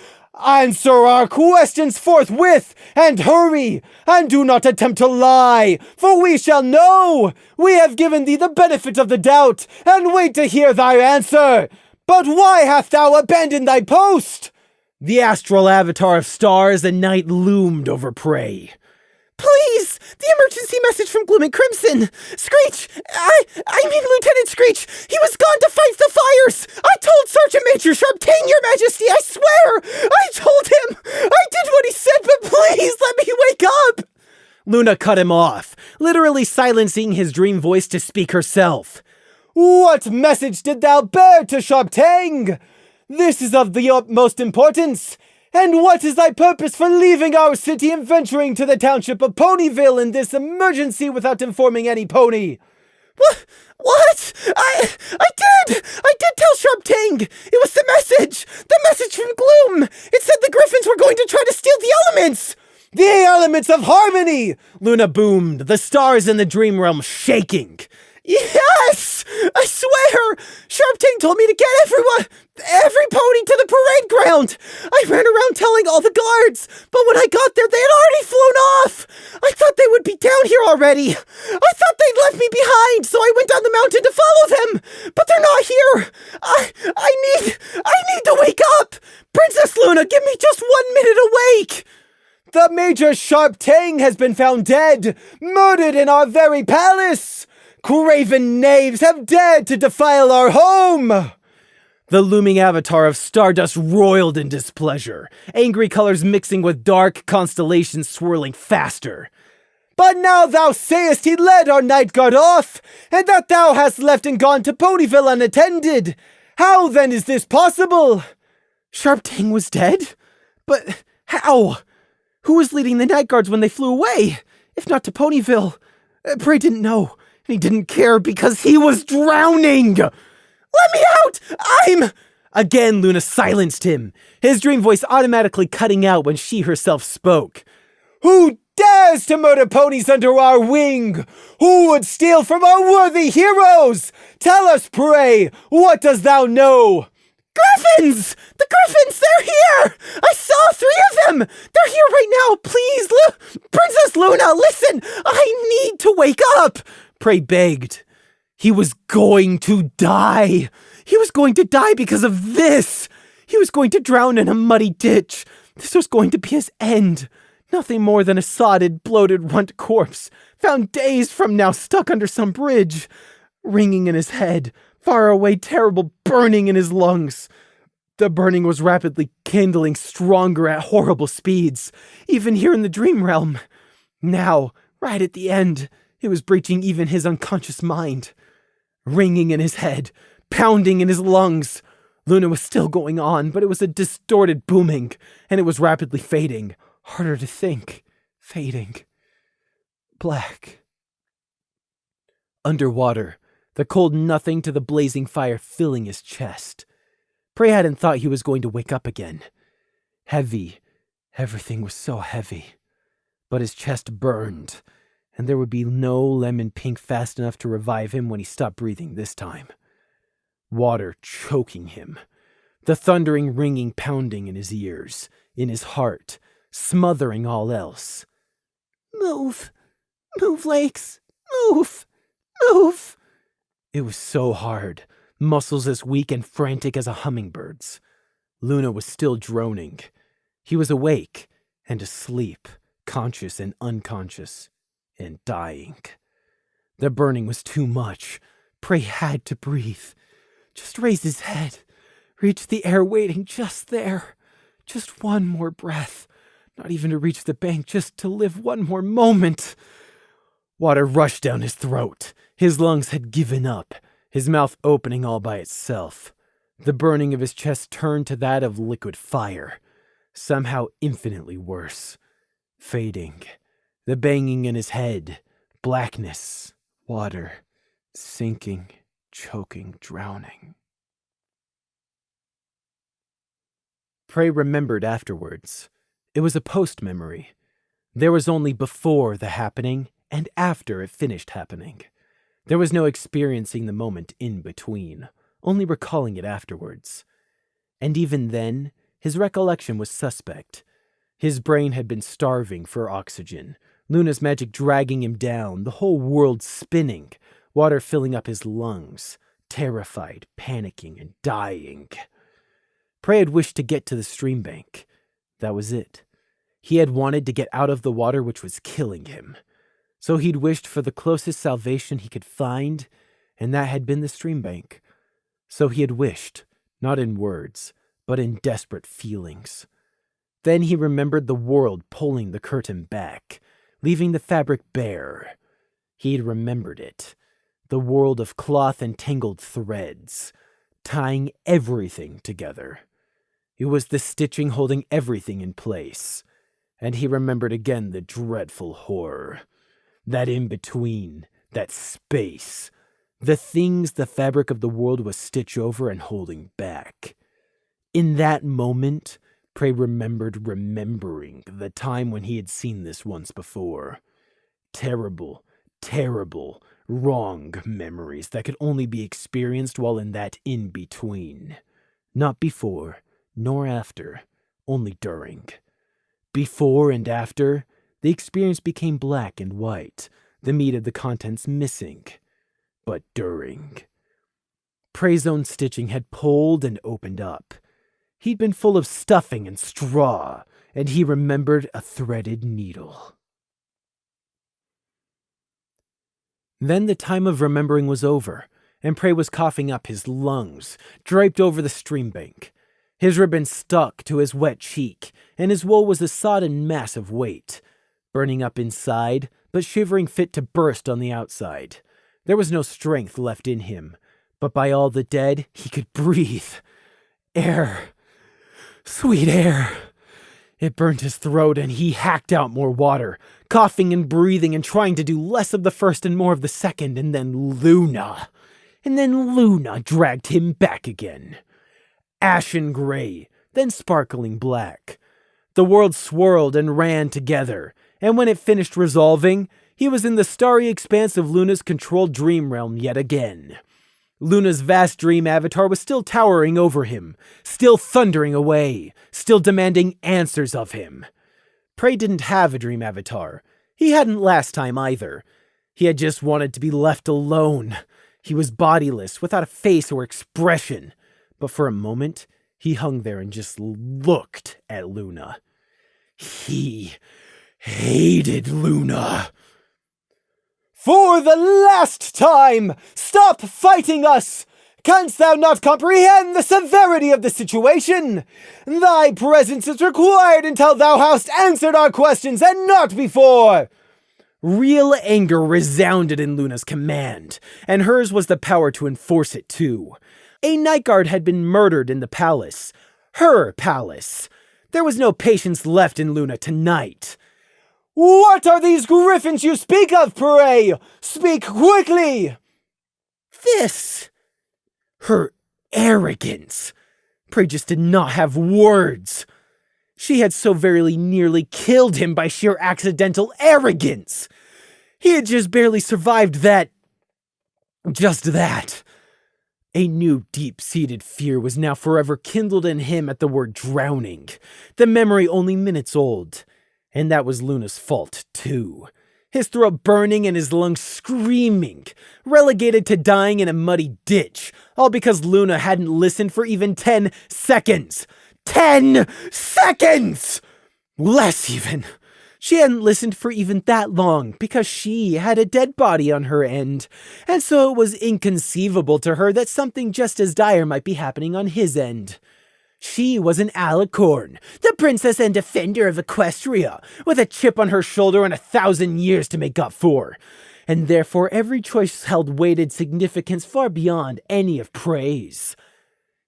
Answer our questions forthwith, and hurry, and do not attempt to lie, for we shall know. We have given thee the benefit of the doubt, and wait to hear thy answer. But why hast thou abandoned thy post?" The astral avatar of stars and night loomed over Prey. "Please! The emergency message from Gloom and Crimson! Screech! I mean Lieutenant Screech! He was gone to fight the fires! I told Sergeant Major Sharptang, Your Majesty, I swear! I told him! I did what he said, but please let me wake up!" Luna cut him off, literally silencing his dream voice to speak herself. "What message did thou bear to Sharptang? This is of the utmost importance. And what is thy purpose for leaving our city and venturing to the township of Ponyville in this emergency without informing any pony?" What? I did tell Sharptang! It was the message from Gloom! It said the Griffins were going to try to steal the elements! "The elements of harmony!" Luna boomed, the stars in the dream realm shaking. "Yes! I swear! Sharptang told me to get every pony to the parade ground! I ran around telling all the guards, but when I got there, they had already flown off! I thought they would be down here already! I thought they'd left me behind, so I went down the mountain to follow them! But they're not here! I need to wake up! Princess Luna, give me just 1 minute awake!" "The Major Sharptang has been found dead, murdered in our very palace! craven knaves have dared to defile our home! The looming avatar of Stardust roiled in displeasure, angry colors mixing with dark constellations swirling faster. But now thou sayest he led our night guard off, and that thou hast left and gone to Ponyville unattended. How then is this possible? Sharptang was dead? But how? Who was leading the night guards when they flew away? If not to Ponyville? Prey didn't know, and he didn't care because he was drowning! Let me out! Again, Luna silenced him, his dream voice automatically cutting out when she herself spoke. Who dares to murder ponies under our wing? Who would steal from our worthy heroes? Tell us, Prey, what dost thou know? Griffins! The Griffins! They're here! I saw 3 of them! They're here right now! Please, Princess Luna, listen! I need to wake up! Prey begged. He was going to die. He was going to die because of this. He was going to drown in a muddy ditch. This was going to be his end. Nothing more than a sodded, bloated runt corpse, found days from now stuck under some bridge. Ringing in his head, far away, terrible burning in his lungs. The burning was rapidly kindling stronger at horrible speeds, even here in the dream realm. Now, right at the end, it was breaching even his unconscious mind. Ringing in his head, pounding in his lungs. Luna was still going on, but it was a distorted booming, and it was rapidly fading. Harder to think. Fading. Black. Underwater, the cold nothing to the blazing fire filling his chest. Prey hadn't thought he was going to wake up again. Heavy. Everything was so heavy. But his chest burned, and there would be no lemon pink fast enough to revive him when he stopped breathing this time. Water choking him. The thundering ringing pounding in his ears, in his heart, smothering all else. Move. Move, Lakes. Move. Move. It was so hard, muscles as weak and frantic as a hummingbird's. Luna was still droning. He was awake and asleep, conscious and unconscious, and dying. The burning was too much. Prey had to breathe. Just raise his head. Reach the air waiting just there. Just one more breath. Not even to reach the bank, just to live one more moment. Water rushed down his throat. His lungs had given up, his mouth opening all by itself. The burning of his chest turned to that of liquid fire, somehow infinitely worse. Fading. The banging in his head. Blackness. Water. Sinking. Choking. Drowning. Prey remembered afterwards. It was a post-memory. There was only before the happening and after it finished happening. There was no experiencing the moment in between, only recalling it afterwards. And even then, his recollection was suspect. His brain had been starving for oxygen, Luna's magic dragging him down, the whole world spinning, water filling up his lungs, terrified, panicking, and dying. Prey had wished to get to the stream bank. That was it. He had wanted to get out of the water which was killing him. So he'd wished for the closest salvation he could find, and that had been the stream bank. So he had wished, not in words, but in desperate feelings. Then he remembered the world pulling the curtain back, leaving the fabric bare. He'd remembered it. The world of cloth and tangled threads, tying everything together. It was the stitching holding everything in place. And he remembered again the dreadful horror. That in-between, that space. The things the fabric of the world was stitched over and holding back. In that moment, Prey remembered remembering the time when he had seen this once before. Terrible, terrible, wrong memories that could only be experienced while in that in-between. Not before, nor after, only during. Before and after, the experience became black and white, the meat of the contents missing. But during. Prey's own stitching had pulled and opened up. He'd been full of stuffing and straw, and he remembered a threaded needle. Then the time of remembering was over, and Prey was coughing up his lungs, draped over the stream bank. His ribbon stuck to his wet cheek, and his wool was a sodden mass of weight, burning up inside, but shivering fit to burst on the outside. There was no strength left in him, but by all the dead, he could breathe. Air. Sweet air. It burnt his throat, and he hacked out more water, coughing and breathing and trying to do less of the first and more of the second, and then Luna dragged him back again. Ashen gray, then sparkling black. The world swirled and ran together, and when it finished resolving, he was in the starry expanse of Luna's controlled dream realm yet again. Luna's vast dream avatar was still towering over him, still thundering away, still demanding answers of him. Prey didn't have a dream avatar. He hadn't last time either. He had just wanted to be left alone. He was bodiless, without a face or expression. But for a moment, he hung there and just looked at Luna. He hated Luna. For the last time, stop fighting us! Canst thou not comprehend the severity of the situation? Thy presence is required until thou hast answered our questions, and not before! Real anger resounded in Luna's command, and hers was the power to enforce it too. A night guard had been murdered in the palace. Her palace. There was no patience left in Luna tonight. What are these griffins you speak of, Prey? Speak quickly! This. Her arrogance. Prey just did not have words. She had so very nearly killed him by sheer accidental arrogance. He had just barely survived that. Just that. A new deep-seated fear was now forever kindled in him at the word drowning, the memory only minutes old. And that was Luna's fault, too. His throat burning and his lungs screaming, relegated to dying in a muddy ditch, all because Luna hadn't listened for even 10 seconds. 10 seconds! Less even. She hadn't listened for even that long because she had a dead body on her end, and so it was inconceivable to her that something just as dire might be happening on his end. She was an alicorn, the princess and defender of Equestria, with a chip on her shoulder and 1,000 years to make up for. And therefore every choice held weighted significance far beyond any of Prey's.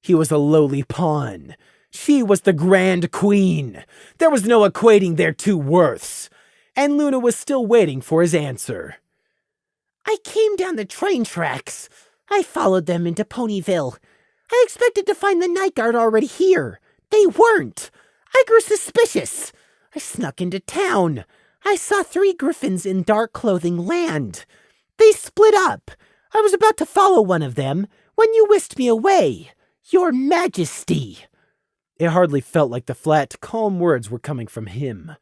He was a lowly pawn. She was the Grand Queen. There was no equating their two worths. And Luna was still waiting for his answer. I came down the train tracks. I followed them into Ponyville. I expected to find the night guard already here. They weren't. I grew suspicious. I snuck into town. I saw 3 griffins in dark clothing land. They split up. I was about to follow one of them when you whisked me away. Your Majesty. It hardly felt like the flat, calm words were coming from him.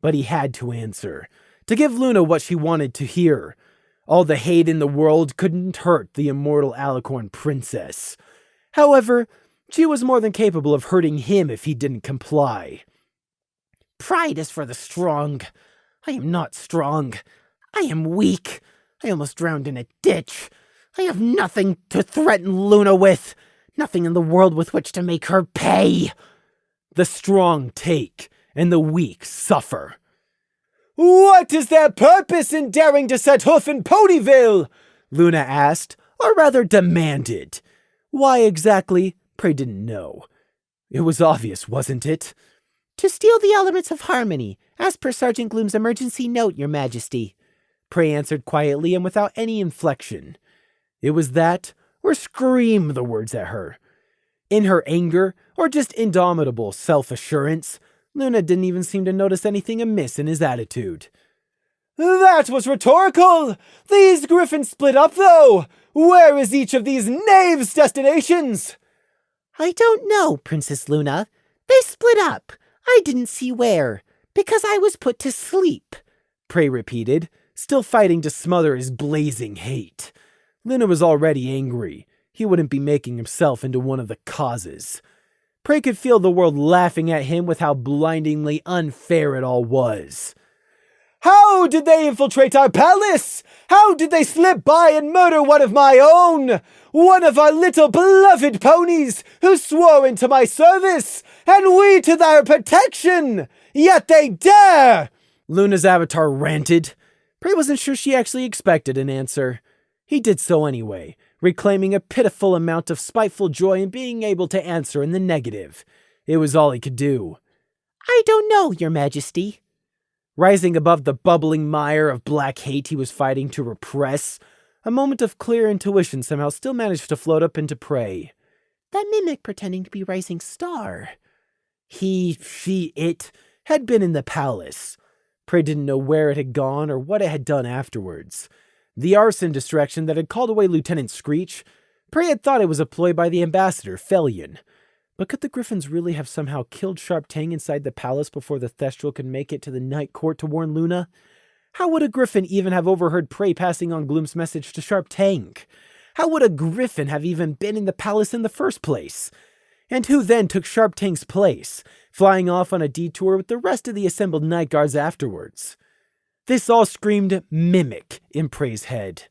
But he had to answer, to give Luna what she wanted to hear. All the hate in the world couldn't hurt the immortal alicorn princess. However, she was more than capable of hurting him if he didn't comply. Pride is for the strong. I am not strong. I am weak. I almost drowned in a ditch. I have nothing to threaten Luna with. Nothing in the world with which to make her pay. The strong take, and the weak suffer. What is their purpose in daring to set hoof in Ponyville? Luna asked, or rather demanded. Why exactly, Prey didn't know. It was obvious, wasn't it? To steal the elements of harmony, as per Sergeant Gloom's emergency note, Your Majesty. Prey answered quietly and without any inflection. It was that, or scream the words at her. In her anger, or just indomitable self-assurance, Luna didn't even seem to notice anything amiss in his attitude. That was rhetorical! These griffins split up, though! Where is each of these knaves' destinations? I don't know, Princess Luna. They split up. I didn't see where, because I was put to sleep, Prey repeated, still fighting to smother his blazing hate. Luna was already angry. He wouldn't be making himself into one of the causes. Prey could feel the world laughing at him with how blindingly unfair it all was. How did they infiltrate our palace? How did they slip by and murder one of my own? One of our little beloved ponies who swore into my service, and we to their protection! Yet they dare! Luna's avatar ranted. Prey wasn't sure she actually expected an answer. He did so anyway, reclaiming a pitiful amount of spiteful joy in being able to answer in the negative. It was all he could do. I don't know, Your Majesty. Rising above the bubbling mire of black hate he was fighting to repress, a moment of clear intuition somehow still managed to float up into Prey. That mimic pretending to be Rising Star. It had been in the palace. Prey didn't know where it had gone or what it had done afterwards. The arson distraction that had called away Lieutenant Screech, Prey had thought it was a ploy by the ambassador, Felion. But could the Griffins really have somehow killed Sharp Tang inside the palace before the Thestral could make it to the Night Court to warn Luna? How would a Griffin even have overheard Prey passing on Gloom's message to Sharp Tang? How would a Griffin have even been in the palace in the first place? And who then took Sharp Tang's place, flying off on a detour with the rest of the assembled Night Guards afterwards? This all screamed mimic in Prey's head.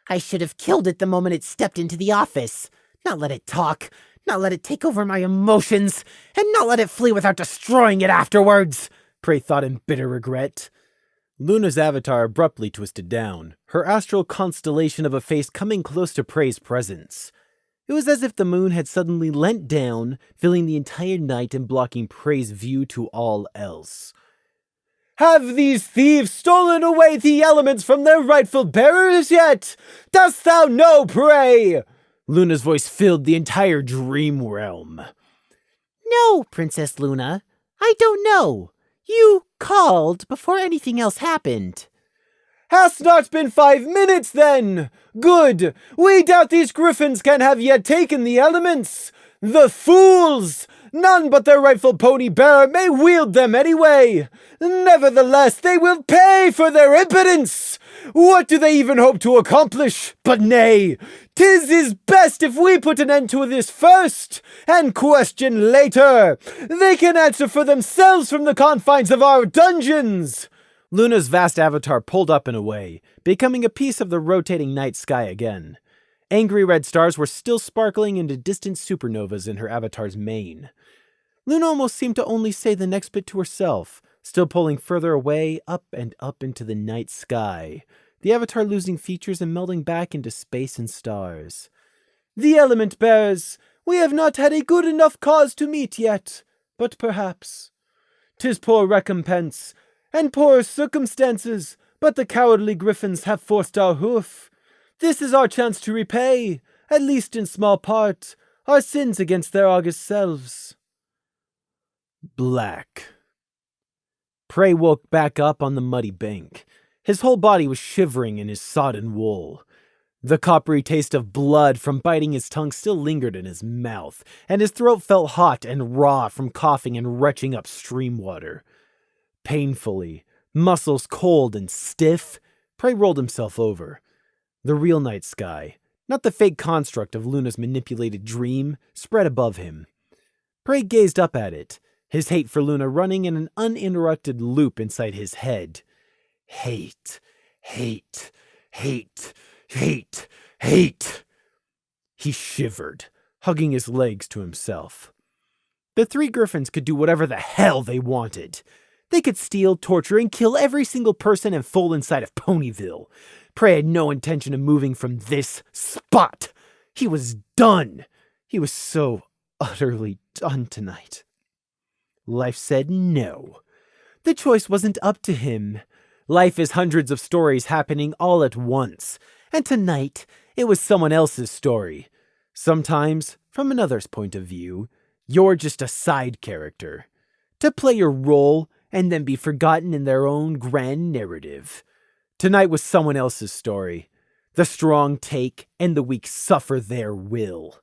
I should have killed it the moment it stepped into the office. Not let it talk. Not let it take over my emotions, and not let it flee without destroying it afterwards, Prey thought in bitter regret. Luna's avatar abruptly twisted down, her astral constellation of a face coming close to Prey's presence. It was as if the moon had suddenly leant down, filling the entire night and blocking Prey's view to all else. Have these thieves stolen away the elements from their rightful bearers yet? Dost thou know, Prey? Luna's voice filled the entire dream realm. No, Princess Luna, I don't know. You called before anything else happened. Hast not been 5 minutes, then? Good. We doubt these griffins can have yet taken the elements. The fools! None but their rightful pony bearer may wield them anyway. Nevertheless, they will pay for their impotence. What do they even hope to accomplish? But nay, 'tis is best if we put an end to this first, and question later. They can answer for themselves from the confines of our dungeons. Luna's vast avatar pulled up and away, becoming a piece of the rotating night sky again. Angry red stars were still sparkling into distant supernovas in her avatar's mane. Luna almost seemed to only say the next bit to herself, still pulling further away, up and up into the night sky, the avatar losing features and melding back into space and stars. The element bearers, we have not had a good enough cause to meet yet, but perhaps. 'Tis poor recompense, and poor circumstances, but the cowardly griffins have forced our hoof. This is our chance to repay, at least in small part, our sins against their august selves. Black. Prey woke back up on the muddy bank. His whole body was shivering in his sodden wool. The coppery taste of blood from biting his tongue still lingered in his mouth, and his throat felt hot and raw from coughing and retching up stream water. Painfully, muscles cold and stiff, Prey rolled himself over. The real night sky, not the fake construct of Luna's manipulated dream, spread above him. Prey gazed up at it, his hate for Luna running in an uninterrupted loop inside his head. Hate, hate, hate, hate, hate. He shivered, hugging his legs to himself. The three griffins could do whatever the hell they wanted. They could steal, torture, and kill every single person and fool inside of Ponyville. Prey had no intention of moving from this spot. He was done. He was so utterly done tonight. Life said no. The choice wasn't up to him. Life is hundreds of stories happening all at once, and tonight it was someone else's story. Sometimes, from another's point of view, you're just a side character, to play your role and then be forgotten in their own grand narrative. Tonight was someone else's story. The strong take and the weak suffer their will.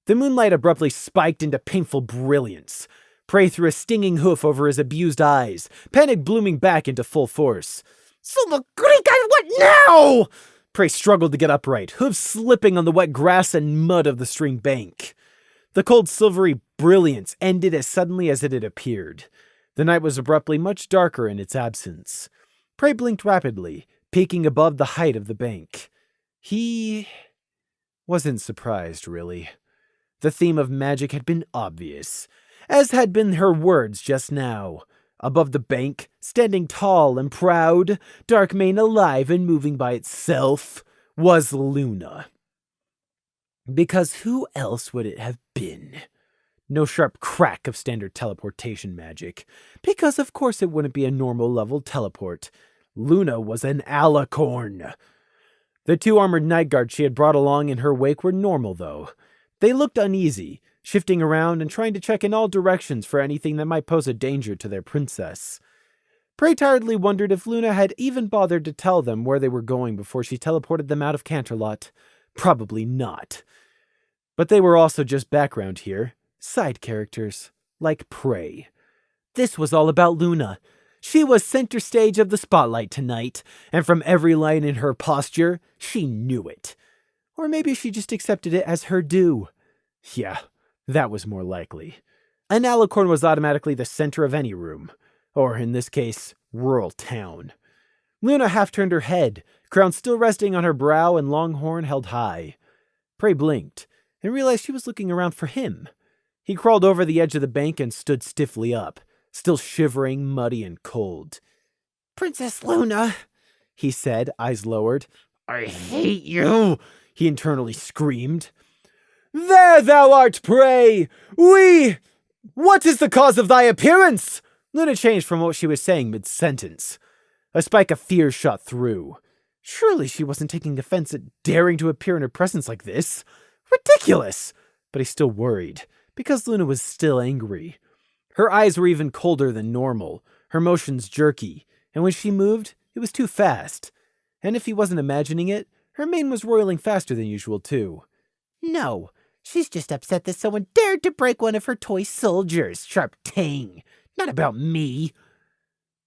The moonlight abruptly spiked into painful brilliance. Prey threw a stinging hoof over his abused eyes, panic blooming back into full force. Silver Greek, what now? Prey struggled to get upright, hooves slipping on the wet grass and mud of the stream bank. The cold silvery brilliance ended as suddenly as it had appeared. The night was abruptly much darker in its absence. Prey blinked rapidly, peeking above the height of the bank. He wasn't surprised, really. The theme of magic had been obvious, as had been her words just now. Above the bank, standing tall and proud, Darkmane alive and moving by itself, was Luna. Because who else would it have been? No sharp crack of standard teleportation magic, because of course it wouldn't be a normal level teleport. Luna was an alicorn. The 2 armored night guards she had brought along in her wake were normal, though. They looked uneasy, shifting around and trying to check in all directions for anything that might pose a danger to their princess. Prey tiredly wondered if Luna had even bothered to tell them where they were going before she teleported them out of Canterlot. Probably not. But they were also just background here, side characters, like Prey. This was all about Luna. She was center stage of the spotlight tonight, and from every line in her posture, she knew it. Or maybe she just accepted it as her due. Yeah, that was more likely. An alicorn was automatically the center of any room, or in this case, rural town. Luna half turned her head, crown still resting on her brow and long horn held high. Prey blinked, and realized she was looking around for him. He crawled over the edge of the bank and stood stiffly up, still shivering, muddy, and cold. Princess Luna, he said, eyes lowered. I hate you, he internally screamed. There thou art, Prey! What is the cause of thy appearance? Luna changed from what she was saying mid-sentence. A spike of fear shot through. Surely she wasn't taking offense at daring to appear in her presence like this. Ridiculous! But he still worried, because Luna was still angry. Her eyes were even colder than normal, her motions jerky, and when she moved, it was too fast. And if he wasn't imagining it, her mane was roiling faster than usual, too. No, she's just upset that someone dared to break one of her toy soldiers, sharp tang. Not about me.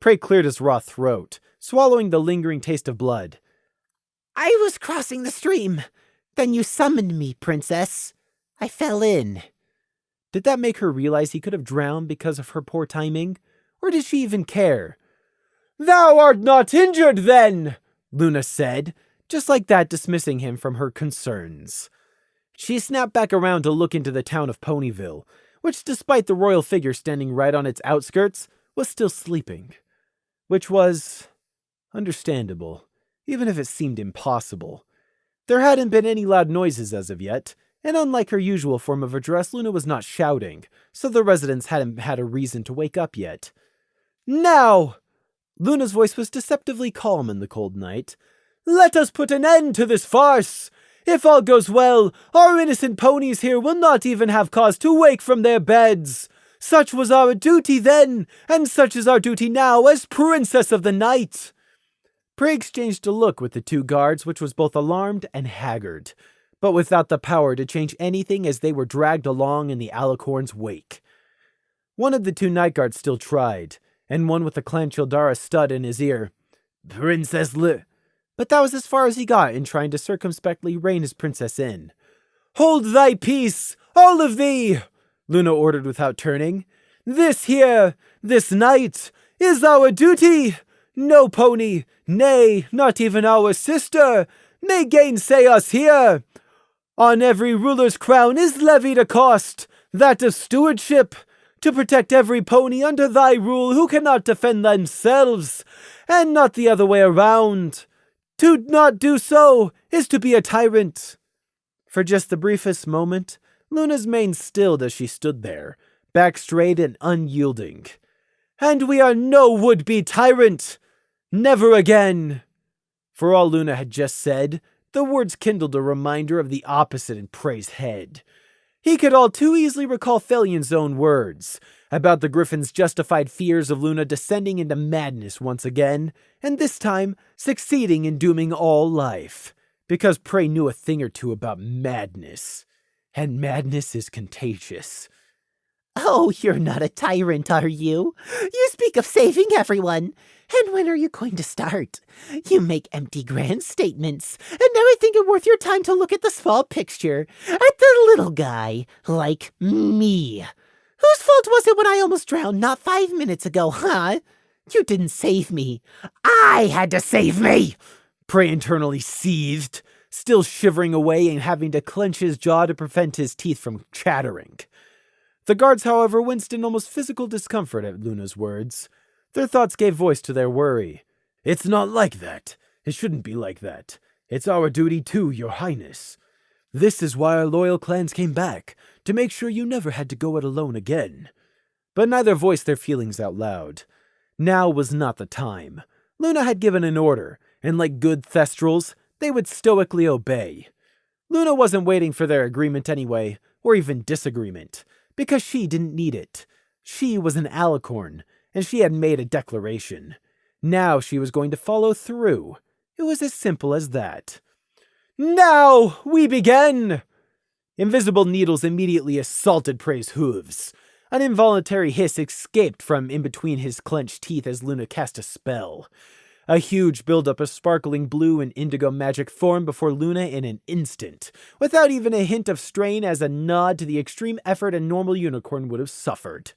Prey cleared his raw throat, swallowing the lingering taste of blood. I was crossing the stream. Then you summoned me, princess. I fell in. Did that make her realize he could have drowned because of her poor timing? Or did she even care? Thou art not injured, then, Luna said, just like that, dismissing him from her concerns. She snapped back around to look into the town of Ponyville, which, despite the royal figure standing right on its outskirts, was still sleeping. Which was understandable, even if it seemed impossible. There hadn't been any loud noises as of yet, and unlike her usual form of address, Luna was not shouting, so the residents hadn't had a reason to wake up yet. Now! Luna's voice was deceptively calm in the cold night. Let us put an end to this farce! If all goes well, our innocent ponies here will not even have cause to wake from their beds. Such was our duty then, and such is our duty now as Princess of the Night. Prey exchanged a look with the 2 guards, which was both alarmed and haggard, but without the power to change anything as they were dragged along in the alicorn's wake. One of the 2 night guards still tried, and one with the Clan Childara stud in his ear. Princess But that was as far as he got in trying to circumspectly rein his princess in. Hold thy peace, all of thee, Luna ordered without turning. This night, is our duty. No pony, nay, not even our sister, may gainsay us here. On every ruler's crown is levied a cost, that of stewardship, to protect every pony under thy rule who cannot defend themselves, and not the other way around. To not do so is to be a tyrant. For just the briefest moment, Luna's mane stilled as she stood there, back straight and unyielding. And we are no would-be tyrant. Never again. For all Luna had just said, the words kindled a reminder of the opposite in Prey's head. He could all too easily recall Felion's own words about the Griffin's justified fears of Luna descending into madness once again, and this time succeeding in dooming all life, because Prey knew a thing or two about madness, and madness is contagious. Oh, you're not a tyrant, are you? You speak of saving everyone. And when are you going to start? You make empty grand statements, and now I think it worth your time to look at the small picture, at the little guy, like me. Whose fault was it when I almost drowned not 5 minutes ago, huh? You didn't save me. I had to save me! Prey internally seethed, still shivering away and having to clench his jaw to prevent his teeth from chattering. The guards, however, winced in almost physical discomfort at Luna's words. Their thoughts gave voice to their worry. It's not like that. It shouldn't be like that. It's our duty too, Your Highness. This is why our loyal clans came back, to make sure you never had to go it alone again. But neither voiced their feelings out loud. Now was not the time. Luna had given an order, and like good Thestrals, they would stoically obey. Luna wasn't waiting for their agreement anyway, or even disagreement, because she didn't need it. She was an alicorn, and she had made a declaration. Now she was going to follow through. It was as simple as that. Now we begin! Invisible needles immediately assaulted Prey's hooves. An involuntary hiss escaped from in between his clenched teeth as Luna cast a spell. A huge buildup of sparkling blue and indigo magic formed before Luna in an instant, without even a hint of strain as a nod to the extreme effort a normal unicorn would have suffered.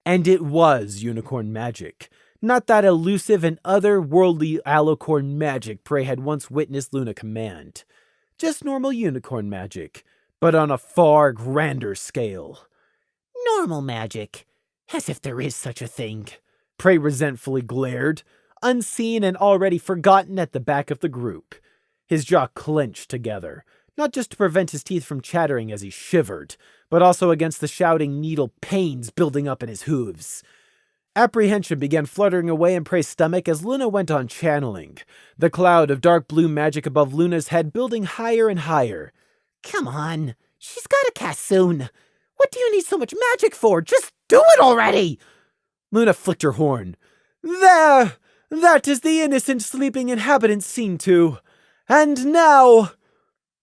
And it was unicorn magic, not that elusive and otherworldly alicorn magic Prey had once witnessed Luna command. Just normal unicorn magic, but on a far grander scale. Normal magic. As if there is such a thing. Prey resentfully glared, unseen and already forgotten at the back of the group. His jaw clenched together, not just to prevent his teeth from chattering as he shivered, but also against the shouting needle pains building up in his hooves. Apprehension began fluttering away in Prey's stomach as Luna went on channeling, the cloud of dark blue magic above Luna's head building higher and higher. Come on, she's gotta cast soon. What do you need so much magic for? Just do it already! Luna flicked her horn. There! That is the innocent sleeping inhabitants seen to. And now...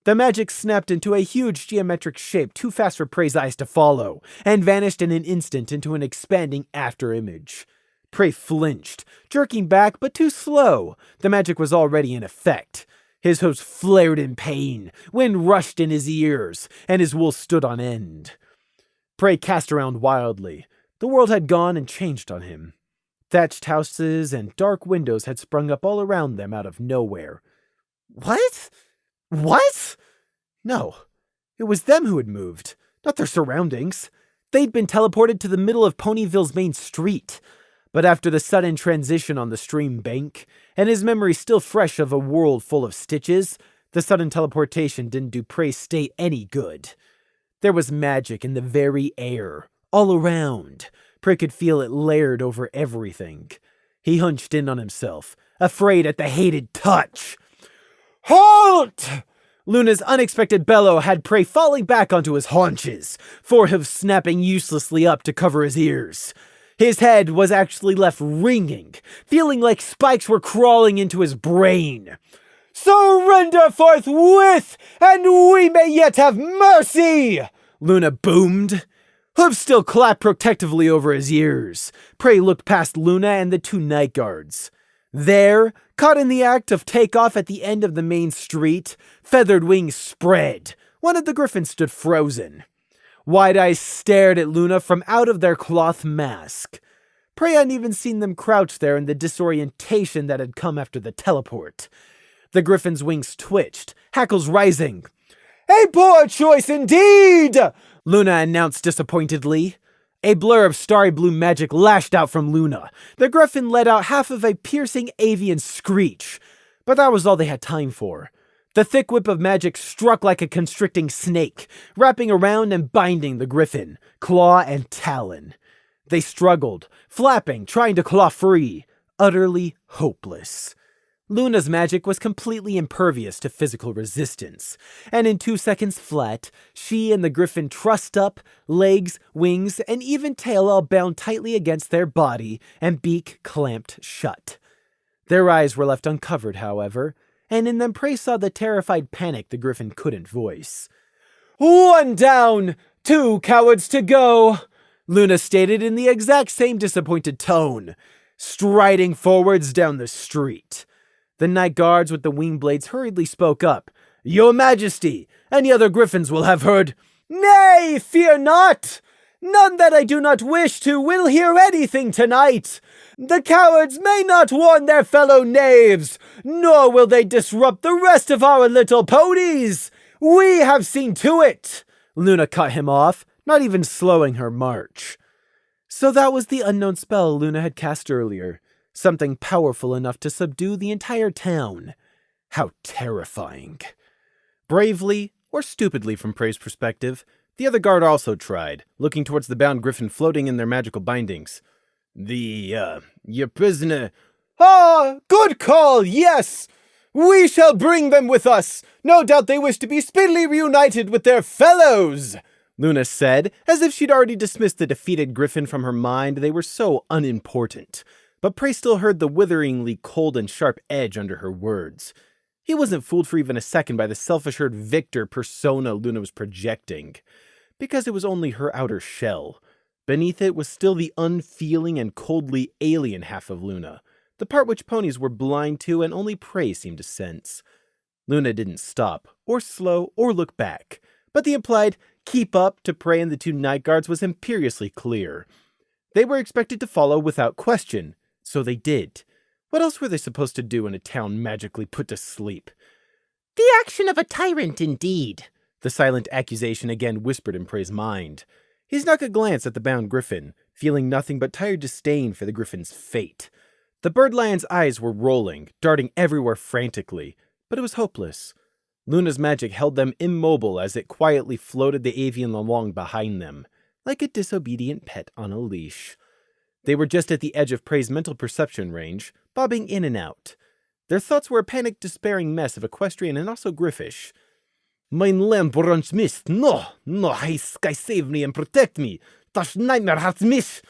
The magic snapped into a huge geometric shape too fast for Prey's eyes to follow, and vanished in an instant into an expanding afterimage. Prey flinched, jerking back but too slow. The magic was already in effect. His hooves flared in pain, wind rushed in his ears, and his wool stood on end. Prey cast around wildly. The world had gone and changed on him. Thatched houses and dark windows had sprung up all around them out of nowhere. What? What? No, it was them who had moved, not their surroundings. They'd been teleported to the middle of Ponyville's main street. But after the sudden transition on the stream bank, and his memory still fresh of a world full of stitches, the sudden teleportation didn't do Prey's state any good. There was magic in the very air, all around. Prey could feel it layered over everything. He hunched in on himself, afraid at the hated touch. Halt! Luna's unexpected bellow had Prey falling back onto his haunches, forehooves snapping uselessly up to cover his ears. His head was actually left ringing, feeling like spikes were crawling into his brain. Surrender forthwith, and we may yet have mercy! Luna boomed. Hooves still clapped protectively over his ears. Prey looked past Luna and the two night guards. There, caught in the act of takeoff at the end of the main street, feathered wings spread. One of the griffins stood frozen. Wide eyes stared at Luna from out of their cloth mask. Prey hadn't even seen them crouch there in the disorientation that had come after the teleport. The griffin's wings twitched, hackles rising. A poor choice indeed! Luna announced disappointedly. A blur of starry blue magic lashed out from Luna. The griffin let out half of a piercing avian screech. But that was all they had time for. The thick whip of magic struck like a constricting snake, wrapping around and binding the griffin, claw and talon. They struggled, flapping, trying to claw free, utterly hopeless. Luna's magic was completely impervious to physical resistance, and in 2 seconds flat, she and the griffin trussed up, legs, wings, and even tail all bound tightly against their body and beak clamped shut. Their eyes were left uncovered, however, and in them Prey saw the terrified panic the griffin couldn't voice. One down, 2 cowards to go, Luna stated in the exact same disappointed tone, striding forwards down the street. The night guards with the wing blades hurriedly spoke up. Your Majesty, any other griffins will have heard. Nay, fear not! None that I do not wish to will hear anything tonight. The cowards may not warn their fellow knaves, nor will they disrupt the rest of our little ponies. We have seen to it. Luna cut him off, not even slowing her march. So that was the unknown spell Luna had cast earlier, something powerful enough to subdue the entire town. How terrifying. Bravely, or stupidly from Prey's perspective, the other guard also tried, looking towards the bound griffin floating in their magical bindings. Your prisoner... Ah, good call, yes! We shall bring them with us! No doubt they wish to be speedily reunited with their fellows! Luna said, as if she'd already dismissed the defeated griffin from her mind. They were so unimportant. But Prey still heard the witheringly cold and sharp edge under her words. He wasn't fooled for even a second by the self-assured victor persona Luna was projecting, because it was only her outer shell. Beneath it was still the unfeeling and coldly alien half of Luna, the part which ponies were blind to and only Prey seemed to sense. Luna didn't stop, or slow, or look back, but the implied "keep up" to Prey and the two night guards was imperiously clear. They were expected to follow without question, so they did. What else were they supposed to do in a town magically put to sleep? The action of a tyrant, indeed. The silent accusation again whispered in Prey's mind. He snuck a glance at the bound griffin, feeling nothing but tired disdain for the griffin's fate. The bird lion's eyes were rolling, darting everywhere frantically, but it was hopeless. Luna's magic held them immobile as it quietly floated the avian along behind them, like a disobedient pet on a leash. They were just at the edge of Prey's mental perception range, bobbing in and out. Their thoughts were a panicked, despairing mess of equestrian and also griffish. Mein lamp runs mist. No, sky save me and protect me. Das nightmare has mich.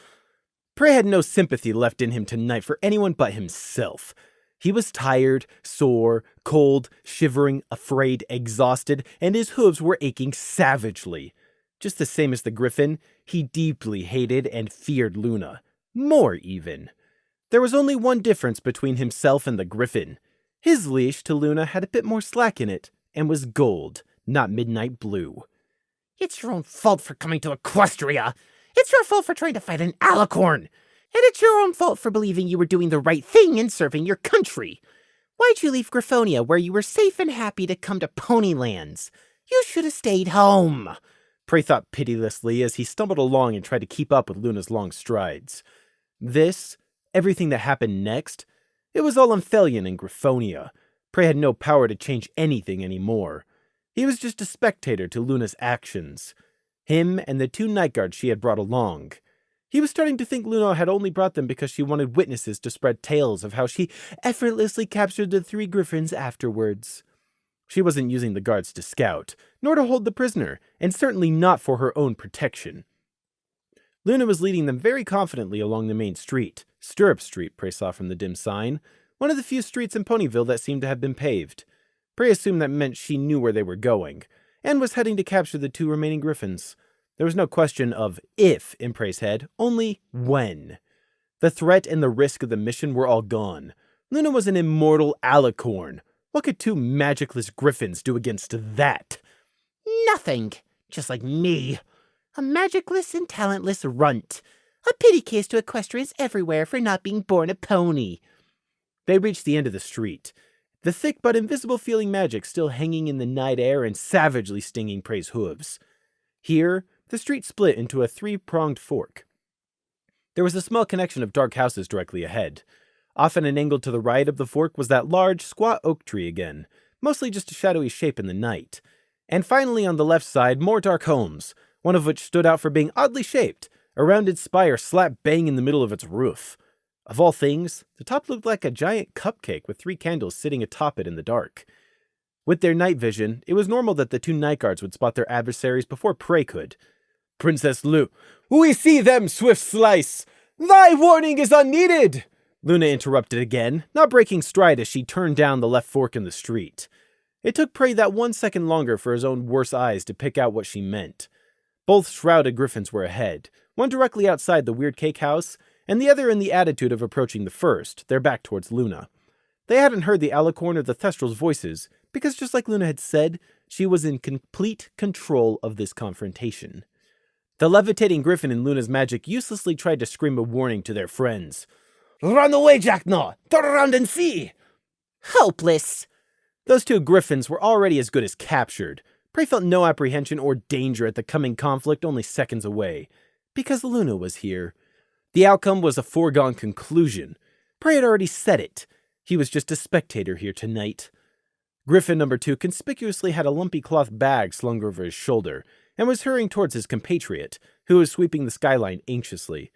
Prey had no sympathy left in him tonight for anyone but himself. He was tired, sore, cold, shivering, afraid, exhausted, and his hooves were aching savagely. Just the same as the griffin, he deeply hated and feared Luna. More even. There was only one difference between himself and the griffin. His leash to Luna had a bit more slack in it, and was gold, not midnight blue. It's your own fault for coming to Equestria. It's your fault for trying to fight an alicorn. And it's your own fault for believing you were doing the right thing and serving your country. Why'd you leave Griffonia where you were safe and happy to come to Ponylands? You should have stayed home. Prey thought pitilessly as he stumbled along and tried to keep up with Luna's long strides. This, everything that happened next, it was all Umphelion and Griffonia. Prey had no power to change anything anymore. He was just a spectator to Luna's actions. Him and the two night guards she had brought along. He was starting to think Luna had only brought them because she wanted witnesses to spread tales of how she effortlessly captured the three griffins afterwards. She wasn't using the guards to scout, nor to hold the prisoner, and certainly not for her own protection. Luna was leading them very confidently along the main street, Stirrup Street, Prey saw from the dim sign, one of the few streets in Ponyville that seemed to have been paved. Prey assumed that meant she knew where they were going, and was heading to capture the two remaining griffins. There was no question of if in Prey's head, only when. The threat and the risk of the mission were all gone. Luna was an immortal alicorn. What could two magicless griffins do against that? Nothing. Just like me. A magicless and talentless runt. A pity case to equestrians everywhere for not being born a pony. They reached the end of the street, the thick but invisible feeling magic still hanging in the night air and savagely stinging Prey's hooves. Here, the street split into a three-pronged fork. There was a small connection of dark houses directly ahead. Off at an angle to the right of the fork was that large, squat oak tree again, mostly just a shadowy shape in the night. And finally on the left side, more dark homes, one of which stood out for being oddly shaped, a rounded spire slap bang in the middle of its roof. Of all things, the top looked like a giant cupcake with 3 candles sitting atop it in the dark. With their night vision, it was normal that the two night guards would spot their adversaries before Prey could. Princess Lu, we see them, Swift Slice! Thy warning is unneeded! Luna interrupted again, not breaking stride as she turned down the left fork in the street. It took Prey that 1 second longer for his own worse eyes to pick out what she meant. Both shrouded griffins were ahead, one directly outside the weird cake house, and the other in the attitude of approaching the first, their back towards Luna. They hadn't heard the alicorn or the Thestral's voices, because just like Luna had said, she was in complete control of this confrontation. The levitating griffin in Luna's magic uselessly tried to scream a warning to their friends. Run away, Jacknaw! Turn around and see! Hopeless! Those two griffins were already as good as captured. Prey felt no apprehension or danger at the coming conflict only seconds away, because Luna was here. The outcome was a foregone conclusion. Prey had already said it. He was just a spectator here tonight. Griffin number 2 conspicuously had a lumpy cloth bag slung over his shoulder, and was hurrying towards his compatriot, who was sweeping the skyline anxiously.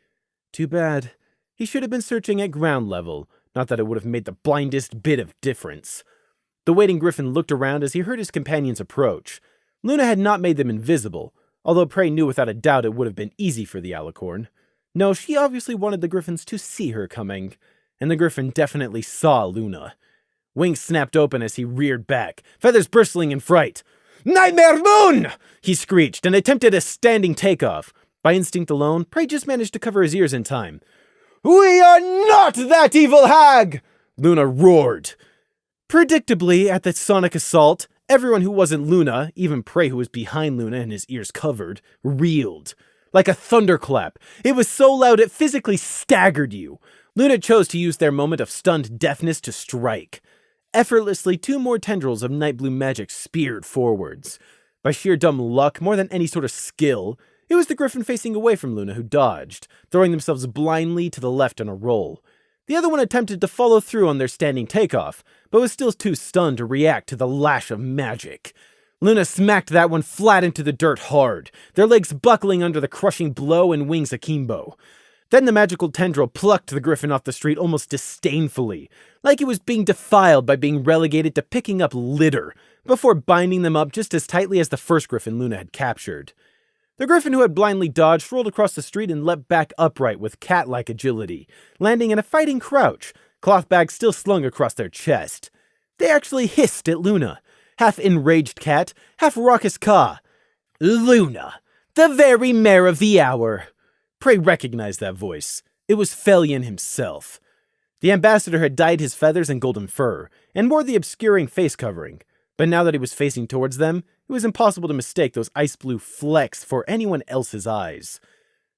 Too bad. He should have been searching at ground level, not that it would have made the blindest bit of difference. The waiting griffin looked around as he heard his companions approach. Luna had not made them invisible, although Prey knew without a doubt it would have been easy for the alicorn. No, she obviously wanted the griffins to see her coming, and the griffin definitely saw Luna. Wings snapped open as he reared back, feathers bristling in fright. Nightmare Moon! He screeched and attempted a standing takeoff. By instinct alone, Prey just managed to cover his ears in time. We are not that evil hag! Luna roared. Predictably, at the sonic assault, everyone who wasn't Luna, even Prey who was behind Luna and his ears covered, reeled. Like a thunderclap. It was so loud it physically staggered you. Luna chose to use their moment of stunned deafness to strike. Effortlessly, 2 more tendrils of night blue magic speared forwards. By sheer dumb luck, more than any sort of skill, it was the griffin facing away from Luna who dodged, throwing themselves blindly to the left on a roll. The other one attempted to follow through on their standing takeoff, but was still too stunned to react to the lash of magic. Luna smacked that one flat into the dirt hard, their legs buckling under the crushing blow and wings akimbo. Then the magical tendril plucked the griffin off the street almost disdainfully, like it was being defiled by being relegated to picking up litter, before binding them up just as tightly as the first griffin Luna had captured. The griffin who had blindly dodged rolled across the street and leapt back upright with cat-like agility, landing in a fighting crouch, cloth bags still slung across their chest. They actually hissed at Luna, half enraged cat, half raucous caw. Luna, the very mare of the hour. Prey recognized that voice. It was Felion himself. The ambassador had dyed his feathers in golden fur, and wore the obscuring face covering, but now that he was facing towards them, it was impossible to mistake those ice blue flecks for anyone else's eyes.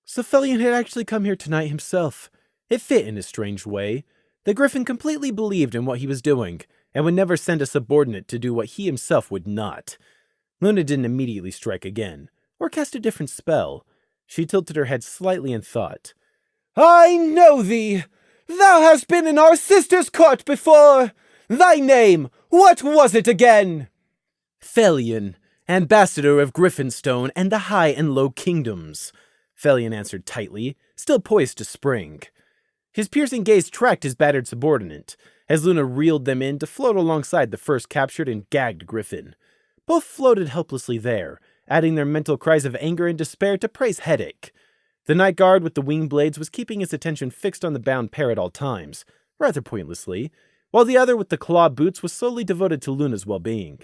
So Felion had actually come here tonight himself. It fit in a strange way. The griffin completely believed in what he was doing, and would never send a subordinate to do what he himself would not. Luna didn't immediately strike again, or cast a different spell. She tilted her head slightly in thought. I know thee! Thou hast been in our sister's court before! Thy name, what was it again? Felion, ambassador of Griffinstone and the High and Low Kingdoms, Felion answered tightly, still poised to spring. His piercing gaze tracked his battered subordinate, as Luna reeled them in to float alongside the first captured and gagged griffin. Both floated helplessly there, adding their mental cries of anger and despair to Prey's headache. The night guard with the wing blades was keeping his attention fixed on the bound pair at all times, rather pointlessly, while the other with the claw boots was solely devoted to Luna's well-being.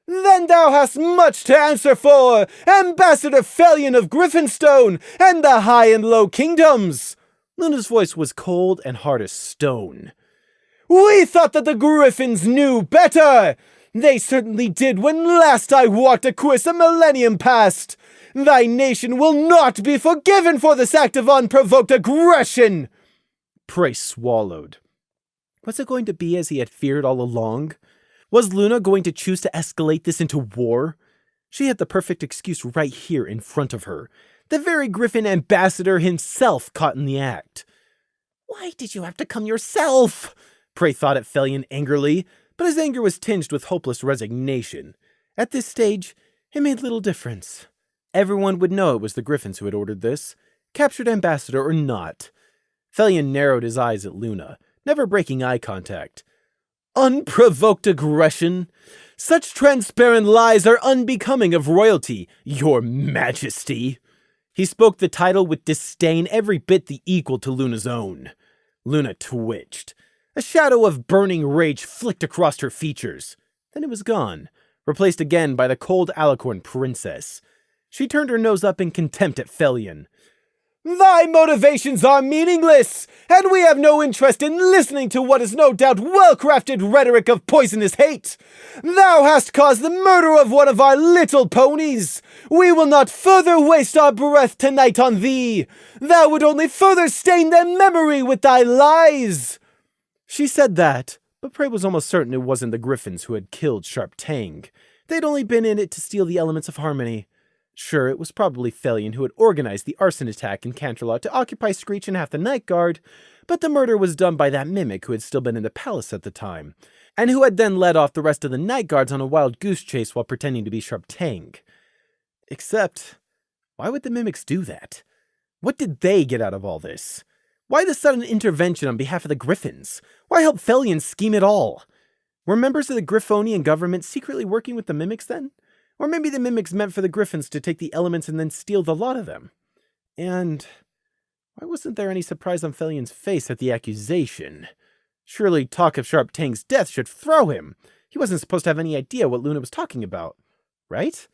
Then thou hast much to answer for, Ambassador Felion of Griffinstone and the High and Low Kingdoms! Luna's voice was cold and hard as stone. We thought that the Griffins knew better! They certainly did when last I walked a quiz a millennium past! Thy nation will not be forgiven for this act of unprovoked aggression! Prey swallowed. Was it going to be as he had feared all along? Was Luna going to choose to escalate this into war? She had the perfect excuse right here in front of her. The very Griffin ambassador himself caught in the act. Why did you have to come yourself? Prey thought at Felion angrily, but his anger was tinged with hopeless resignation. At this stage, it made little difference. Everyone would know it was the Griffins who had ordered this, captured ambassador or not. Felion narrowed his eyes at Luna, never breaking eye contact. Unprovoked aggression? Such transparent lies are unbecoming of royalty, your majesty. He spoke the title with disdain every bit the equal to Luna's own. Luna twitched. A shadow of burning rage flicked across her features. Then it was gone, replaced again by the cold alicorn princess. She turned her nose up in contempt at Felion. Thy motivations are meaningless, and we have no interest in listening to what is no doubt well-crafted rhetoric of poisonous hate. Thou hast caused the murder of one of our little ponies. We will not further waste our breath tonight on thee. Thou would only further stain their memory with thy lies. She said that, but Prey was almost certain it wasn't the Griffins who had killed Sharp Tang. They'd only been in it to steal the elements of harmony. Sure, it was probably Felion who had organized the arson attack in Canterlot to occupy Screech and half the Night Guard, but the murder was done by that mimic who had still been in the palace at the time, and who had then led off the rest of the Night Guards on a wild goose chase while pretending to be Sharp Tang. Except, why would the mimics do that? What did they get out of all this? Why the sudden intervention on behalf of the Griffins? Why help Felion scheme it all? Were members of the Griffonian government secretly working with the mimics then? Or maybe the mimics meant for the Griffins to take the elements and then steal the lot of them. And why wasn't there any surprise on Felion's face at the accusation? Surely talk of Sharp Tang's death should throw him. He wasn't supposed to have any idea what Luna was talking about, right?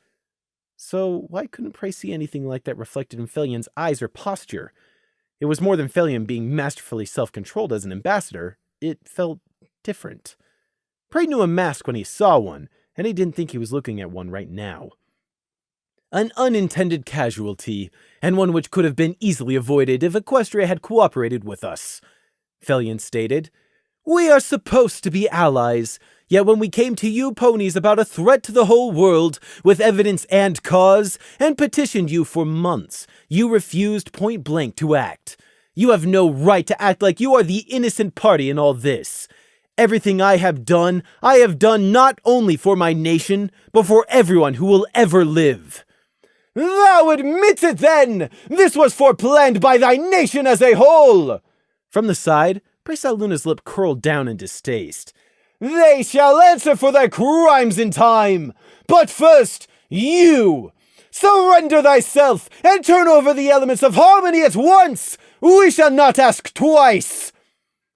So why couldn't Prey see anything like that reflected in Felion's eyes or posture? It was more than Felion being masterfully self-controlled as an ambassador. It felt different. Prey knew a mask when he saw one, and he didn't think he was looking at one right now. An unintended casualty, and one which could have been easily avoided if Equestria had cooperated with us, Felion stated. We are supposed to be allies, yet when we came to you ponies about a threat to the whole world, with evidence and cause, and petitioned you for months, you refused point blank to act. You have no right to act like you are the innocent party in all this. Everything I have done not only for my nation, but for everyone who will ever live. Thou admit it then! This was foreplanned by thy nation as a whole! From the side, Prey saw Luna's lip curl down in distaste. They shall answer for their crimes in time! But first, you! Surrender thyself, and turn over the elements of harmony at once! We shall not ask twice!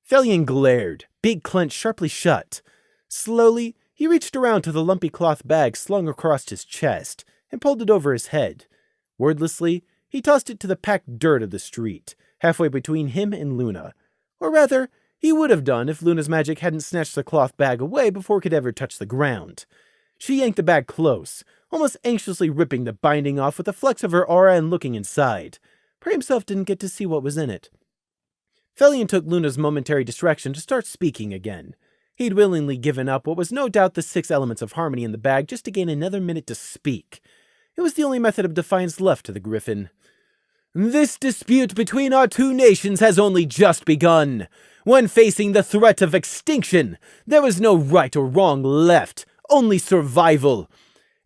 Felion glared, big clenched sharply shut. Slowly, he reached around to the lumpy cloth bag slung across his chest, and pulled it over his head. Wordlessly, he tossed it to the packed dirt of the street, halfway between him and Luna. Or rather, he would have done if Luna's magic hadn't snatched the cloth bag away before it could ever touch the ground. She yanked the bag close, almost anxiously ripping the binding off with a flex of her aura and looking inside. Prey himself didn't get to see what was in it. Felion took Luna's momentary distraction to start speaking again. He'd willingly given up what was no doubt the 6 elements of harmony in the bag just to gain another minute to speak. It was the only method of defiance left to the Griffin. This dispute between our two nations has only just begun. When facing the threat of extinction, there is no right or wrong left, only survival.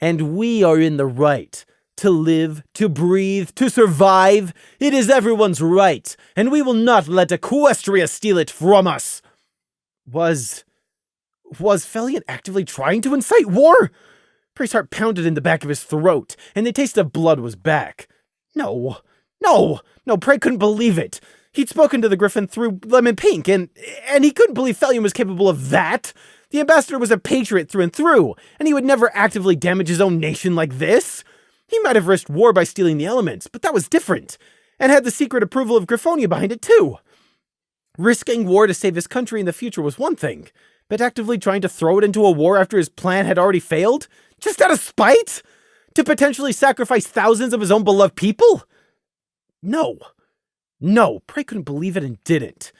And we are in the right. To live, to breathe, to survive, it is everyone's right, and we will not let Equestria steal it from us. Was Felion actively trying to incite war? Prey's heart pounded in the back of his throat, and the taste of blood was back. No, Prey couldn't believe it. He'd spoken to the Griffin through Lemon Pink, and he couldn't believe Felion was capable of that. The ambassador was a patriot through and through, and he would never actively damage his own nation like this. He might have risked war by stealing the elements, but that was different, and had the secret approval of Griffonia behind it too. Risking war to save his country in the future was one thing, but actively trying to throw it into a war after his plan had already failed? Just out of spite? To potentially sacrifice thousands of his own beloved people? No, Prey couldn't believe it and didn't,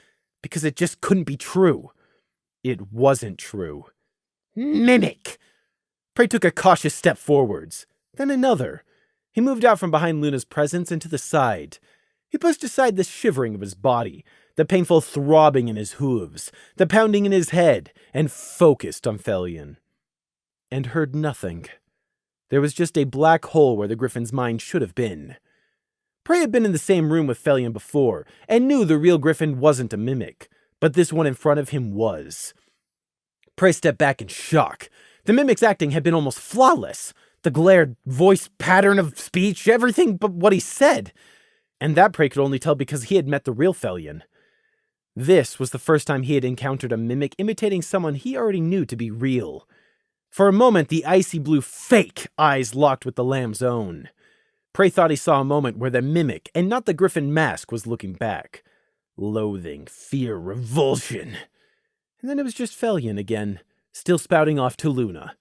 because it just couldn't be true. It wasn't true. Mimic! Prey took a cautious step forwards. Then another. He moved out from behind Luna's presence and to the side. He pushed aside the shivering of his body, the painful throbbing in his hooves, the pounding in his head, and focused on Felion. And heard nothing. There was just a black hole where the Griffin's mind should have been. Prey had been in the same room with Felion before, and knew the real Griffin wasn't a mimic, but this one in front of him was. Prey stepped back in shock. The mimic's acting had been almost flawless. The glare, voice, pattern of speech, everything but what he said. And that Prey could only tell because he had met the real Felion. This was the first time he had encountered a mimic imitating someone he already knew to be real. For a moment, the icy blue fake eyes locked with the lamb's own. Prey thought he saw a moment where the mimic, and not the griffin mask, was looking back. Loathing, fear, revulsion. And then it was just Felion again, still spouting off to Luna.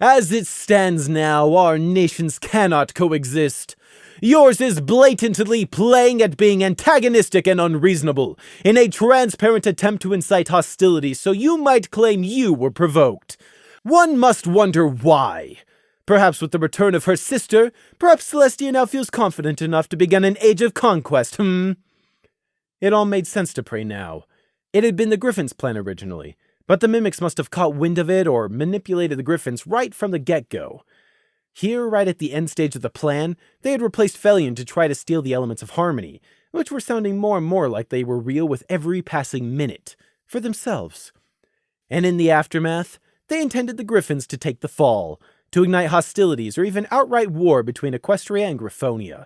As it stands now, our nations cannot coexist. Yours is blatantly playing at being antagonistic and unreasonable, in a transparent attempt to incite hostility so you might claim you were provoked. One must wonder why. Perhaps with the return of her sister, perhaps Celestia now feels confident enough to begin an age of conquest, It all made sense to Prey now. It had been the Griffin's plan originally, but the mimics must have caught wind of it or manipulated the Griffins right from the get-go. Here, right at the end stage of the plan, they had replaced Felion to try to steal the elements of harmony, which were sounding more and more like they were real with every passing minute, for themselves. And in the aftermath, they intended the Griffins to take the fall, to ignite hostilities or even outright war between Equestria and Griffonia.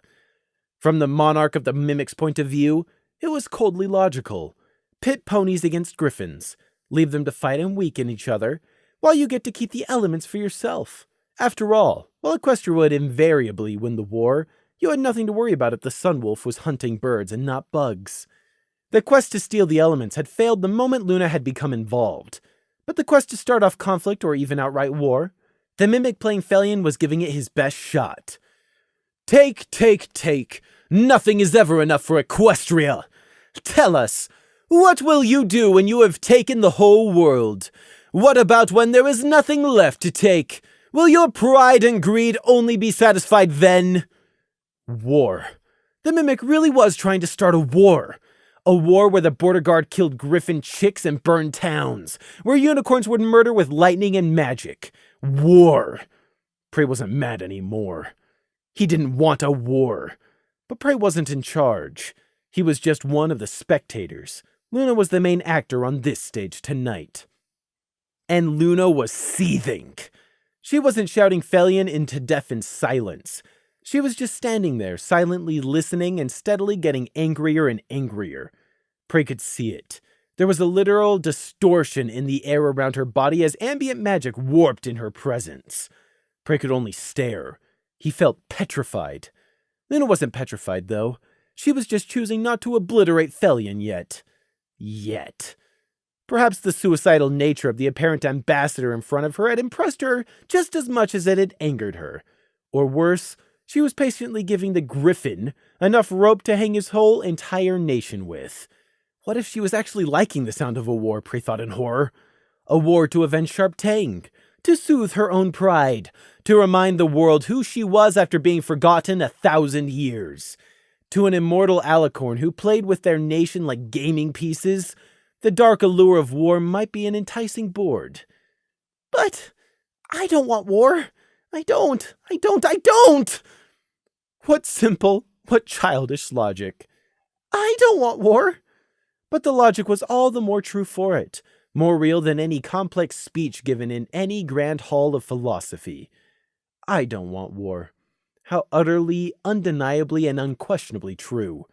From the monarch of the Mimic's point of view, it was coldly logical. Pit ponies against Griffins, leave them to fight and weaken each other, while you get to keep the elements for yourself. After all, while Equestria would invariably win the war, you had nothing to worry about if the Sunwolf was hunting birds and not bugs. The quest to steal the elements had failed the moment Luna had become involved, but the quest to start off conflict or even outright war, the Mimic playing Felion was giving it his best shot. Take, take, take. Nothing is ever enough for Equestria. Tell us, what will you do when you have taken the whole world? What about when there is nothing left to take? Will your pride and greed only be satisfied then? War. The Mimic really was trying to start a war. A war where the border guard killed griffin chicks and burned towns. Where unicorns would murder with lightning and magic. War. Prey wasn't mad anymore. He didn't want a war. But Prey wasn't in charge. He was just one of the spectators. Luna was the main actor on this stage tonight. And Luna was seething. She wasn't shouting Felion into deafened silence. She was just standing there, silently listening and steadily getting angrier and angrier. Prey could see it. There was a literal distortion in the air around her body as ambient magic warped in her presence. Prey could only stare. He felt petrified. Luna wasn't petrified, though. She was just choosing not to obliterate Felion yet. Yet. Perhaps the suicidal nature of the apparent ambassador in front of her had impressed her just as much as it had angered her. Or worse, she was patiently giving the Griffin enough rope to hang his whole entire nation with. What if she was actually liking the sound of a war, Prey thought in horror? A war to avenge Sharptang, to soothe her own pride, to remind the world who she was after being forgotten 1,000 years. To an immortal alicorn who played with their nation like gaming pieces, the dark allure of war might be an enticing board. But I don't want war. I don't. What simple, what childish logic. I don't want war. But the logic was all the more true for it, more real than any complex speech given in any grand hall of philosophy. I don't want war. How utterly, undeniably, and unquestionably true.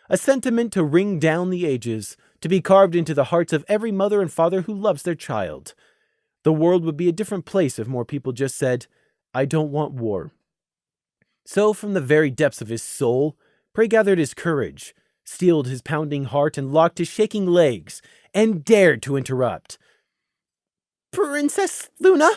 A sentiment to ring down the ages, to be carved into the hearts of every mother and father who loves their child. The world would be a different place if more people just said, I don't want war. So from the very depths of his soul, Prey gathered his courage, steeled his pounding heart, and locked his shaking legs, and dared to interrupt. Princess Luna?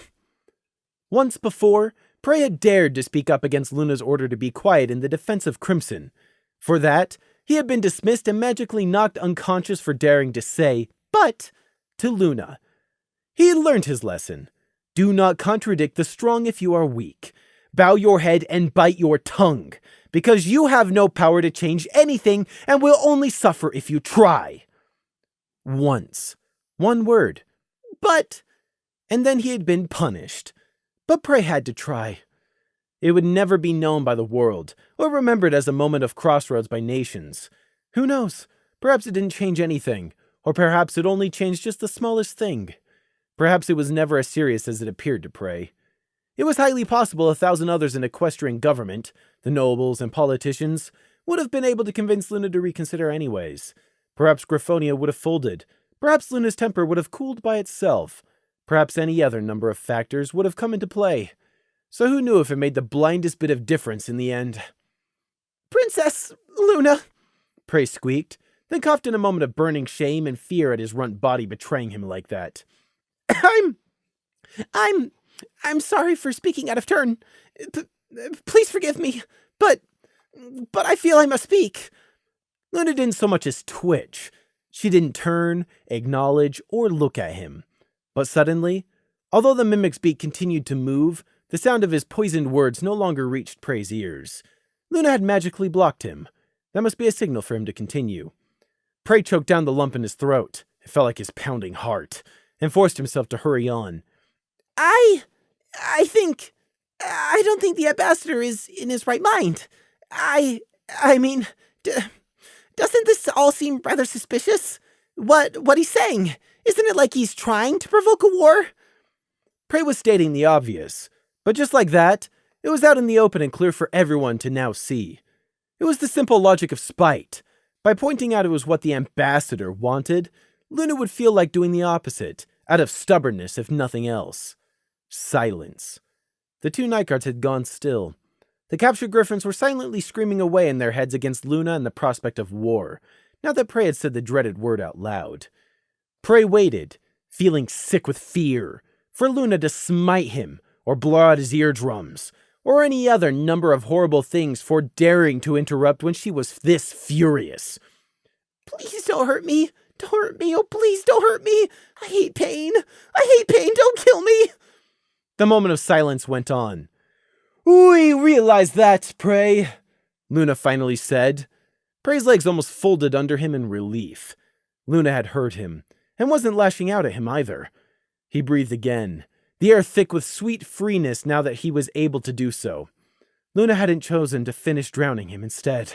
Once before, Prey had dared to speak up against Luna's order to be quiet in the defense of Crimson. For that, he had been dismissed and magically knocked unconscious for daring to say, but, to Luna. He had learned his lesson. Do not contradict the strong if you are weak. Bow your head and bite your tongue, because you have no power to change anything and will only suffer if you try. Once. One word. But. And then he had been punished. But Prey had to try. It would never be known by the world, or remembered as a moment of crossroads by nations. Who knows? Perhaps it didn't change anything, or perhaps it only changed just the smallest thing. Perhaps it was never as serious as it appeared to Prey. It was highly possible 1,000 others in Equestrian government, the nobles and politicians, would have been able to convince Luna to reconsider anyways. Perhaps Griffonia would have folded. Perhaps Luna's temper would have cooled by itself. Perhaps any other number of factors would have come into play. So who knew if it made the blindest bit of difference in the end? Princess Luna, Prey squeaked, then coughed in a moment of burning shame and fear at his runt body betraying him like that. I'm sorry for speaking out of turn. Please forgive me, but I feel I must speak. Luna didn't so much as twitch. She didn't turn, acknowledge, or look at him. But suddenly, although the mimic's beak continued to move, the sound of his poisoned words no longer reached Prey's ears. Luna had magically blocked him. That must be a signal for him to continue. Prey choked down the lump in his throat. It felt like his pounding heart, and forced himself to hurry on. I don't think the ambassador is in his right mind. I mean, doesn't this all seem rather suspicious? What he's saying? Isn't it like he's trying to provoke a war? Prey was stating the obvious, but just like that, it was out in the open and clear for everyone to now see. It was the simple logic of spite. By pointing out it was what the ambassador wanted, Luna would feel like doing the opposite, out of stubbornness if nothing else. Silence. The two night guards had gone still. The captured griffins were silently screaming away in their heads against Luna and the prospect of war, now that Prey had said the dreaded word out loud. Prey waited, feeling sick with fear, for Luna to smite him, or blow out his eardrums, or any other number of horrible things for daring to interrupt when she was this furious. Please don't hurt me. Don't hurt me. Oh, please don't hurt me. I hate pain. Don't kill me. The moment of silence went on. We realize that, Prey, Luna finally said. Prey's legs almost folded under him in relief. Luna had heard him, and wasn't lashing out at him either. He breathed again, the air thick with sweet freeness now that he was able to do so. Luna hadn't chosen to finish drowning him instead.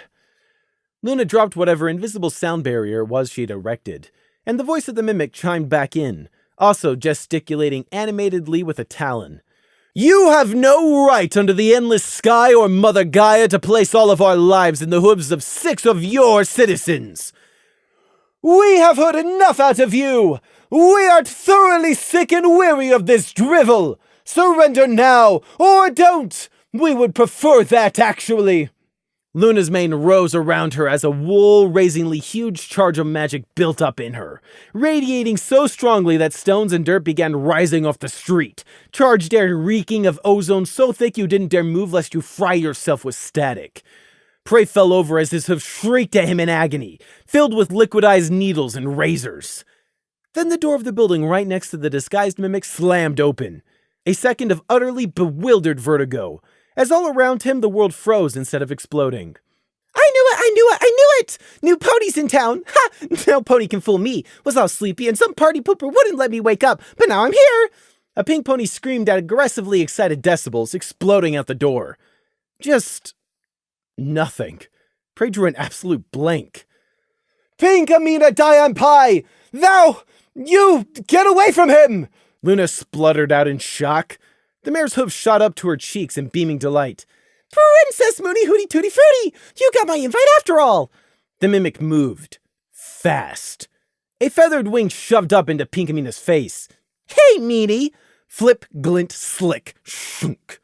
Luna dropped whatever invisible sound barrier it was she had erected, and the voice of the mimic chimed back in, also gesticulating animatedly with a talon. You have no right under the endless sky or Mother Gaia to place all of our lives in the hooves of 6 of your citizens. We have heard enough out of you. We are thoroughly sick and weary of this drivel. Surrender now, or don't. We would prefer that, actually. Luna's mane rose around her as a wool-raisingly huge charge of magic built up in her, radiating so strongly that stones and dirt began rising off the street, charged air reeking of ozone so thick you didn't dare move lest you fry yourself with static. Prey fell over as his hooves shrieked at him in agony, filled with liquidized needles and razors. Then the door of the building right next to the disguised mimic slammed open. A second of utterly bewildered vertigo, as all around him the world froze instead of exploding. I knew it! New pony's in town! Ha! No pony can fool me. Was all sleepy and some party pooper wouldn't let me wake up, but now I'm here! A pink pony screamed at aggressively excited decibels, exploding out the door. Just nothing. Prey drew an absolute blank. Pink Amina Diane Pie! You get away from him! Luna spluttered out in shock. The mare's hooves shot up to her cheeks in beaming delight. Princess Moony Hooty Tooty Fruity! You got my invite after all! The mimic moved. Fast. A feathered wing shoved up into Pink Amina's face. Hey, meanie! Flip, glint, slick, shunk.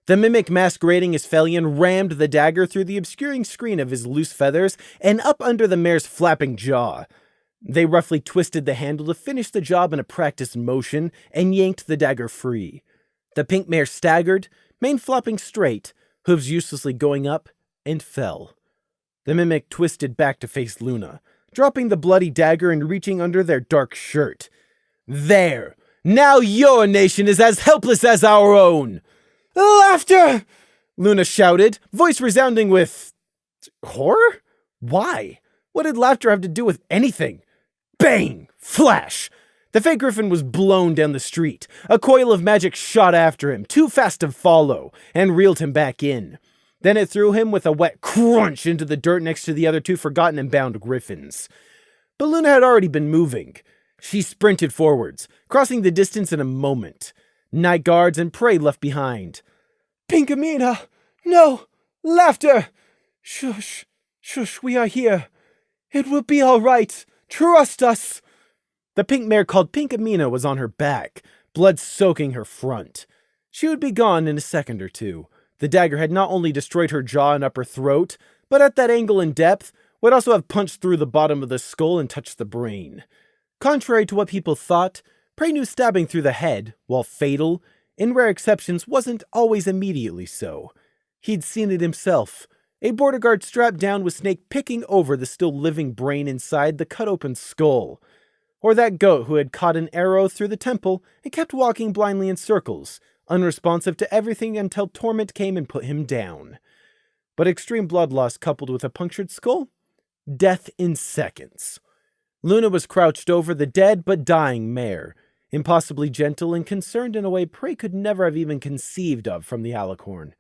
The mimic masquerading as Felion rammed the dagger through the obscuring screen of his loose feathers and up under the mare's flapping jaw. They roughly twisted the handle to finish the job in a practiced motion and yanked the dagger free. The pink mare staggered, mane flopping straight, hooves uselessly going up, and fell. The mimic twisted back to face Luna, dropping the bloody dagger and reaching under their dark shirt. There! Now your nation is as helpless as our own! Laughter! Luna shouted, voice resounding with horror? Why? What did laughter have to do with anything? Bang! Flash! The fake griffin was blown down the street. A coil of magic shot after him, too fast to follow, and reeled him back in. Then it threw him with a wet crunch into the dirt next to the other two forgotten and bound griffins. But Luna had already been moving. She sprinted forwards, crossing the distance in a moment. Night guards and Prey left behind. Pink Amina! No! Laughter! Shush! Shush, we are here. It will be all right. Trust us. The pink mare called Pink Amina was on her back, blood soaking her front. She would be gone in a second or two. The dagger had not only destroyed her jaw and upper throat, but at that angle and depth, would also have punched through the bottom of the skull and touched the brain. Contrary to what people thought, Prey knew stabbing through the head, while fatal, in rare exceptions wasn't always immediately so. He'd seen it himself. A border guard strapped down with Snake picking over the still living brain inside the cut-open skull. Or that goat who had caught an arrow through the temple and kept walking blindly in circles, unresponsive to everything until Torment came and put him down. But extreme blood loss coupled with a punctured skull? Death in seconds. Luna was crouched over the dead but dying mare, impossibly gentle and concerned in a way Prey could never have even conceived of from the alicorn.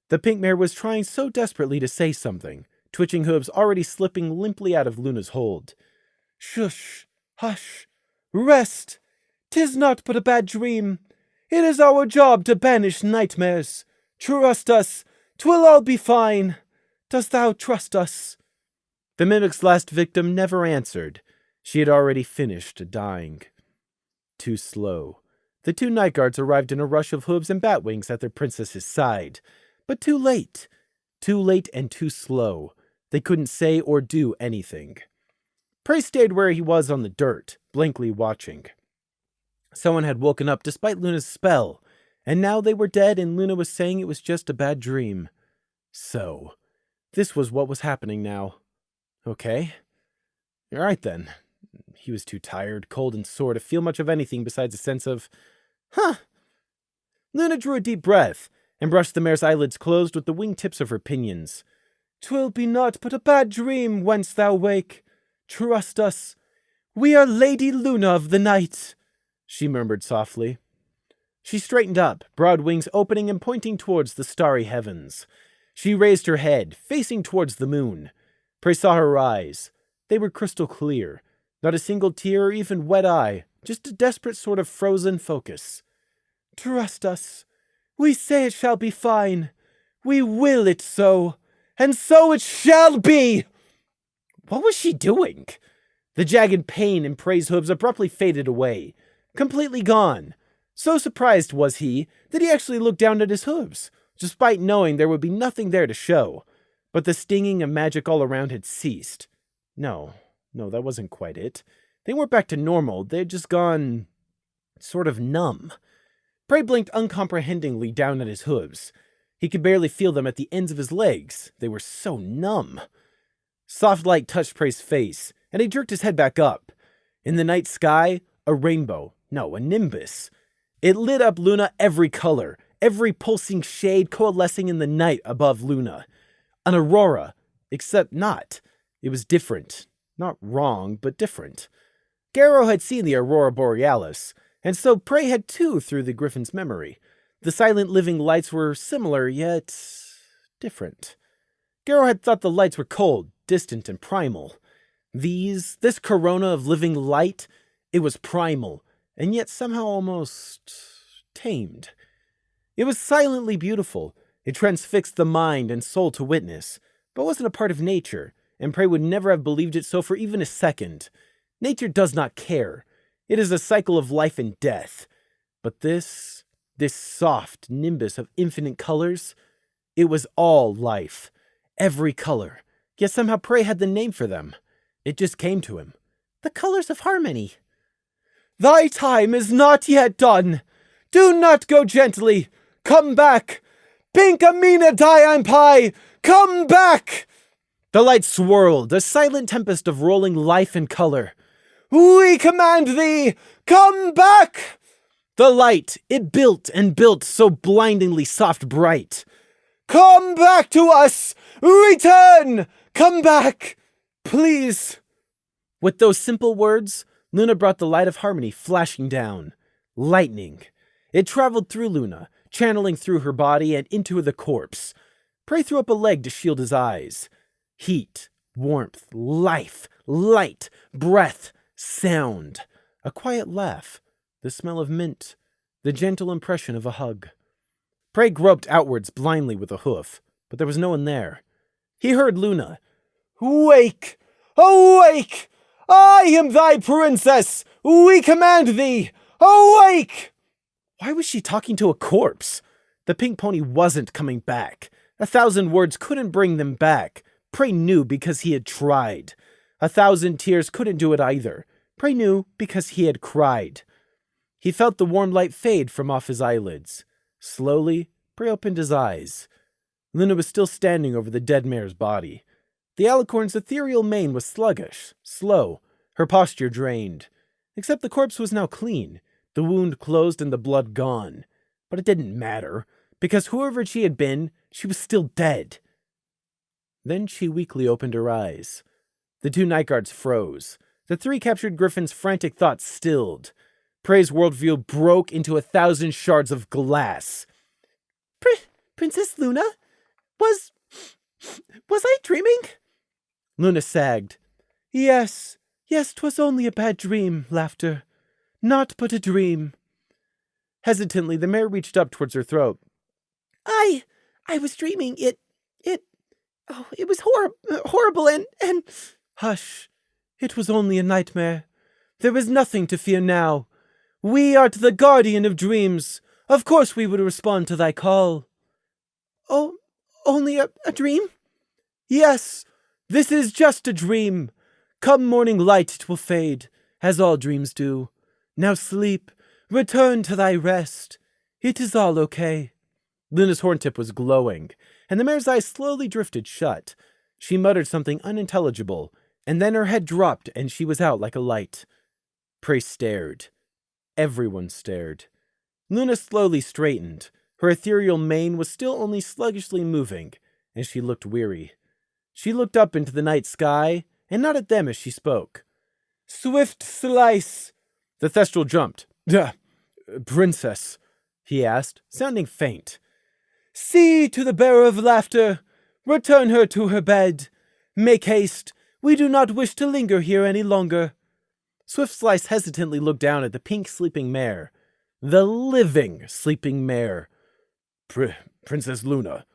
The pink mare was trying so desperately to say something, twitching hooves already slipping limply out of Luna's hold. Shush, hush, rest. 'Tis not but a bad dream. It is our job to banish nightmares. Trust us, 'twill all be fine. Dost thou trust us? The mimic's last victim never answered. She had already finished dying. Too slow. The two night guards arrived in a rush of hooves and bat wings at their princess's side. But too late. Too late and too slow. They couldn't say or do anything. Prey stayed where he was on the dirt, blankly watching. Someone had woken up despite Luna's spell, and now they were dead and Luna was saying it was just a bad dream. So, this was what was happening now. Okay. Alright then. He was too tired, cold, and sore to feel much of anything besides a sense of, Luna drew a deep breath and brushed the mare's eyelids closed with the wing-tips of her pinions. 'Twill be naught but a bad dream whence thou wake. Trust us. We are Lady Luna of the night, she murmured softly. She straightened up, broad wings opening and pointing towards the starry heavens. She raised her head, facing towards the moon. Prey saw her eyes. They were crystal clear. Not a single tear or even wet eye, just a desperate sort of frozen focus. Trust us. We say it shall be fine. We will it so. And so it shall be! What was she doing? The jagged pain in Prey's hooves abruptly faded away. Completely gone. So surprised was he that he actually looked down at his hooves, despite knowing there would be nothing there to show. But the stinging and magic all around had ceased. No, that wasn't quite it. They weren't back to normal. They had just gone sort of numb. Prey blinked uncomprehendingly down at his hooves. He could barely feel them at the ends of his legs. They were so numb. Soft light touched Prey's face, and he jerked his head back up. In the night sky, a rainbow. No, a nimbus. It lit up Luna every color, every pulsing shade coalescing in the night above Luna. An aurora, except not. It was different. Not wrong, but different. Garrow had seen the aurora borealis, and so Prey had too through the griffin's memory. The silent living lights were similar, yet different. Garrow had thought the lights were cold, distant, and primal. This corona of living light, it was primal, and yet somehow almost tamed. It was silently beautiful. It transfixed the mind and soul to witness, but wasn't a part of nature, and Prey would never have believed it so for even a second. Nature does not care. It is a cycle of life and death. But this soft nimbus of infinite colors, it was all life. Every color. Yet somehow Prey had the name for them. It just came to him. The colors of harmony. Thy time is not yet done. Do not go gently. Come back. Pinkamina Diampai, come back! The light swirled, a silent tempest of rolling life and color. We command thee, come back! The light, it built and built so blindingly soft bright. Come back to us! Return! Come back! Please! With those simple words, Luna brought the light of harmony flashing down. Lightning. It traveled through Luna, channeling through her body and into the corpse. Prey threw up a leg to shield his eyes. Heat, warmth, life, light, breath, sound. A quiet laugh. The smell of mint. The gentle impression of a hug. Prey groped outwards blindly with a hoof, but there was no one there. He heard Luna. Wake! Awake! I am thy princess! We command thee! Awake! Why was she talking to a corpse? The pink pony wasn't coming back. 1,000 words couldn't bring them back. Prey knew because he had tried. 1,000 tears couldn't do it either. Prey knew because he had cried. He felt the warm light fade from off his eyelids. Slowly, Prey opened his eyes. Luna was still standing over the dead mare's body. The alicorn's ethereal mane was sluggish, slow, her posture drained. Except the corpse was now clean, the wound closed and the blood gone. But it didn't matter, because whoever she had been, she was still dead. Then she weakly opened her eyes. The 2 night guards froze. The 3 captured griffins' frantic thoughts stilled. Prey's worldview broke into 1,000 shards of glass. Princess Luna? Was I dreaming? Luna sagged. Yes, 'twas only a bad dream, Laughter. Naught but a dream. Hesitantly, the mare reached up towards her throat. I was dreaming. It was horrible and... Hush. It was only a nightmare. There is nothing to fear now. We art the guardian of dreams. Of course we would respond to thy call. Oh, only a dream? Yes, this is just a dream. Come morning light it will fade, as all dreams do. Now sleep, return to thy rest. It is all okay. Luna's horn tip was glowing, and the mare's eyes slowly drifted shut. She muttered something unintelligible, and then her head dropped and she was out like a light. Prey stared. Everyone stared. Luna slowly straightened. Her ethereal mane was still only sluggishly moving, and she looked weary. She looked up into the night sky, and not at them as she spoke. Swift Slice! The Thestral jumped. Princess, he asked, sounding faint. See to the bearer of laughter. Return her to her bed. Make haste. We do not wish to linger here any longer. Swift Slice hesitantly looked down at the pink sleeping mare. The living sleeping mare. Princess Luna,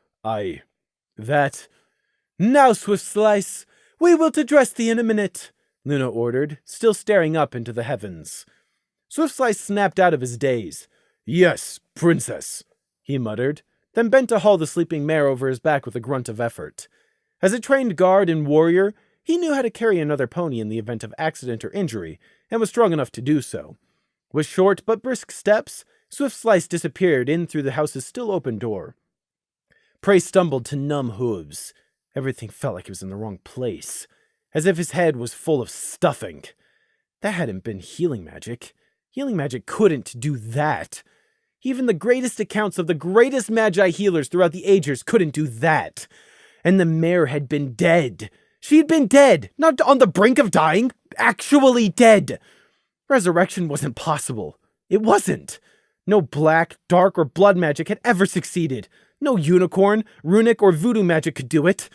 that... Now, Swift Slice, we will address thee in a minute, Luna ordered, still staring up into the heavens. Swift Slice snapped out of his daze. Yes, princess, he muttered, then bent to haul the sleeping mare over his back with a grunt of effort. As a trained guard and warrior, he knew how to carry another pony in the event of accident or injury, and was strong enough to do so. With short but brisk steps, Swift Slice disappeared in through the house's still open door. Prey stumbled to numb hooves. Everything felt like it was in the wrong place, as if his head was full of stuffing. That hadn't been healing magic. Healing magic couldn't do that. Even the greatest accounts of the greatest magi healers throughout the ages couldn't do that. And the mare had been dead. She had been dead, not on the brink of dying, actually dead. Resurrection wasn't possible. It wasn't. No black, dark, or blood magic had ever succeeded. No unicorn, runic, or voodoo magic could do it.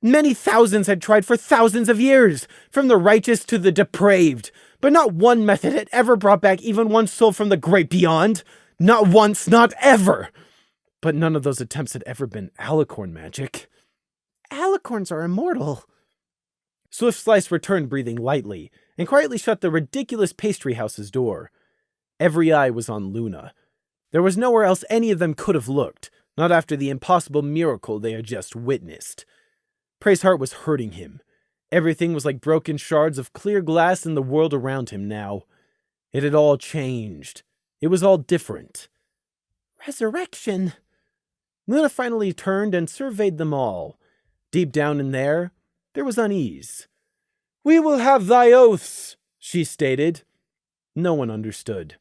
Many thousands had tried for thousands of years, from the righteous to the depraved, but not one method had ever brought back even one soul from the great beyond. Not once, not ever. But none of those attempts had ever been alicorn magic. Alicorns are immortal. Swift Slice returned breathing lightly, and quietly shut the ridiculous pastry house's door. Every eye was on Luna. There was nowhere else any of them could have looked, not after the impossible miracle they had just witnessed. Prey's heart was hurting him. Everything was like broken shards of clear glass in the world around him now. It had all changed. It was all different. Resurrection. Luna finally turned and surveyed them all. Deep down in there was unease. We will have thy oaths, she stated. No one understood.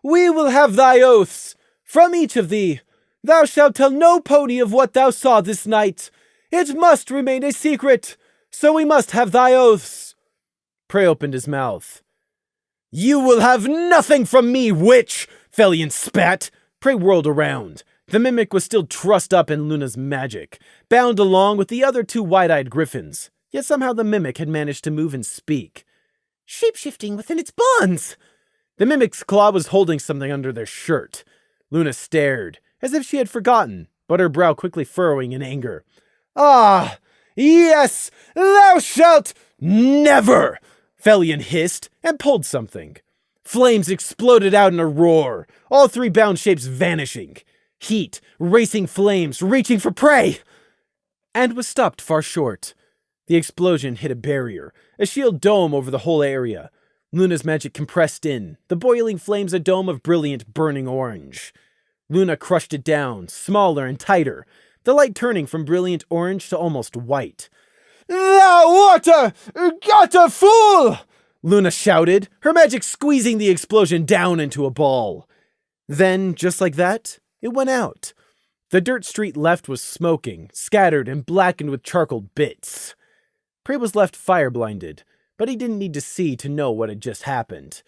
We will have thy oaths. From each of thee. Thou shalt tell no pony of what thou saw this night. It must remain a secret, so we must have thy oaths. Prey opened his mouth. You will have nothing from me, witch! Felion spat. Prey whirled around. The mimic was still trussed up in Luna's magic, bound along with the other 2 wide-eyed griffins. Yet somehow the mimic had managed to move and speak. Shape-shifting within its bonds! The mimic's claw was holding something under their shirt. Luna stared, as if she had forgotten, but her brow quickly furrowing in anger. Ah, yes, thou shalt never! Felion hissed and pulled something. Flames exploded out in a roar, all 3 bound shapes vanishing. Heat, racing flames, reaching for Prey! and was stopped far short. The explosion hit a barrier, a shield dome over the whole area. Luna's magic compressed in, the boiling flames a dome of brilliant burning orange. Luna crushed it down, smaller and tighter, the light turning from brilliant orange to almost white. "Thou art a fool!" Luna shouted, her magic squeezing the explosion down into a ball. Then, just like that, it went out. The dirt street left was smoking, scattered and blackened with charcoal bits. Prey was left fire-blinded, but he didn't need to see to know what had just happened.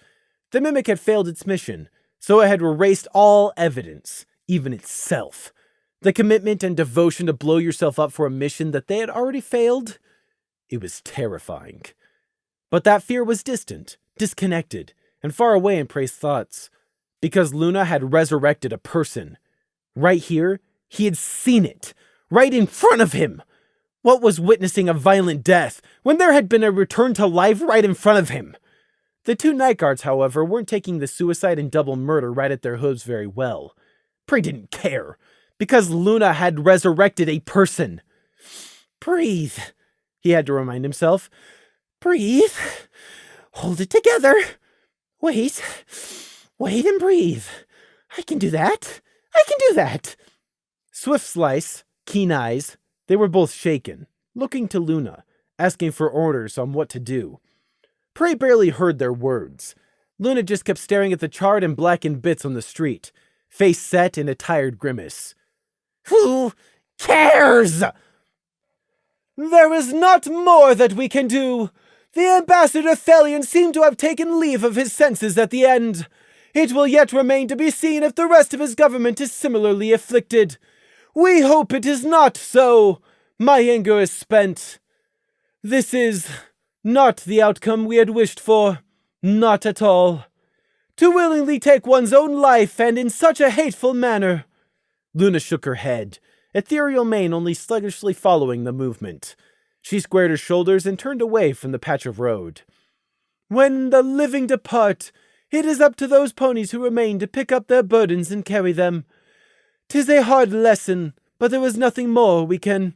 The Mimic had failed its mission, so it had erased all evidence, even itself. The commitment and devotion to blow yourself up for a mission that they had already failed? It was terrifying. But that fear was distant, disconnected, and far away in Prey's thoughts, because Luna had resurrected a person. Right here, he had seen it, right in front of him. What was witnessing a violent death when there had been a return to life right in front of him? The two night guards, however, weren't taking the suicide and double murder right at their hooves very well. Prey didn't care, because Luna had resurrected a person. Breathe, he had to remind himself. Breathe. Hold it together. Wait and breathe. I can do that. Swift Slice, keen eyes, they were both shaken, looking to Luna, asking for orders on what to do. Prey barely heard their words. Luna just kept staring at the charred and blackened bits on the street, face set in a tired grimace. Who cares? There is not more that we can do. The Ambassador Thelian seemed to have taken leave of his senses at the end. It will yet remain to be seen if the rest of his government is similarly afflicted. We hope it is not so. My anger is spent. This is not the outcome we had wished for. Not at all. To willingly take one's own life, and in such a hateful manner. Luna shook her head, ethereal mane only sluggishly following the movement. She squared her shoulders and turned away from the patch of road. When the living depart, it is up to those ponies who remain to pick up their burdens and carry them. 'Tis a hard lesson, but there is nothing more we can...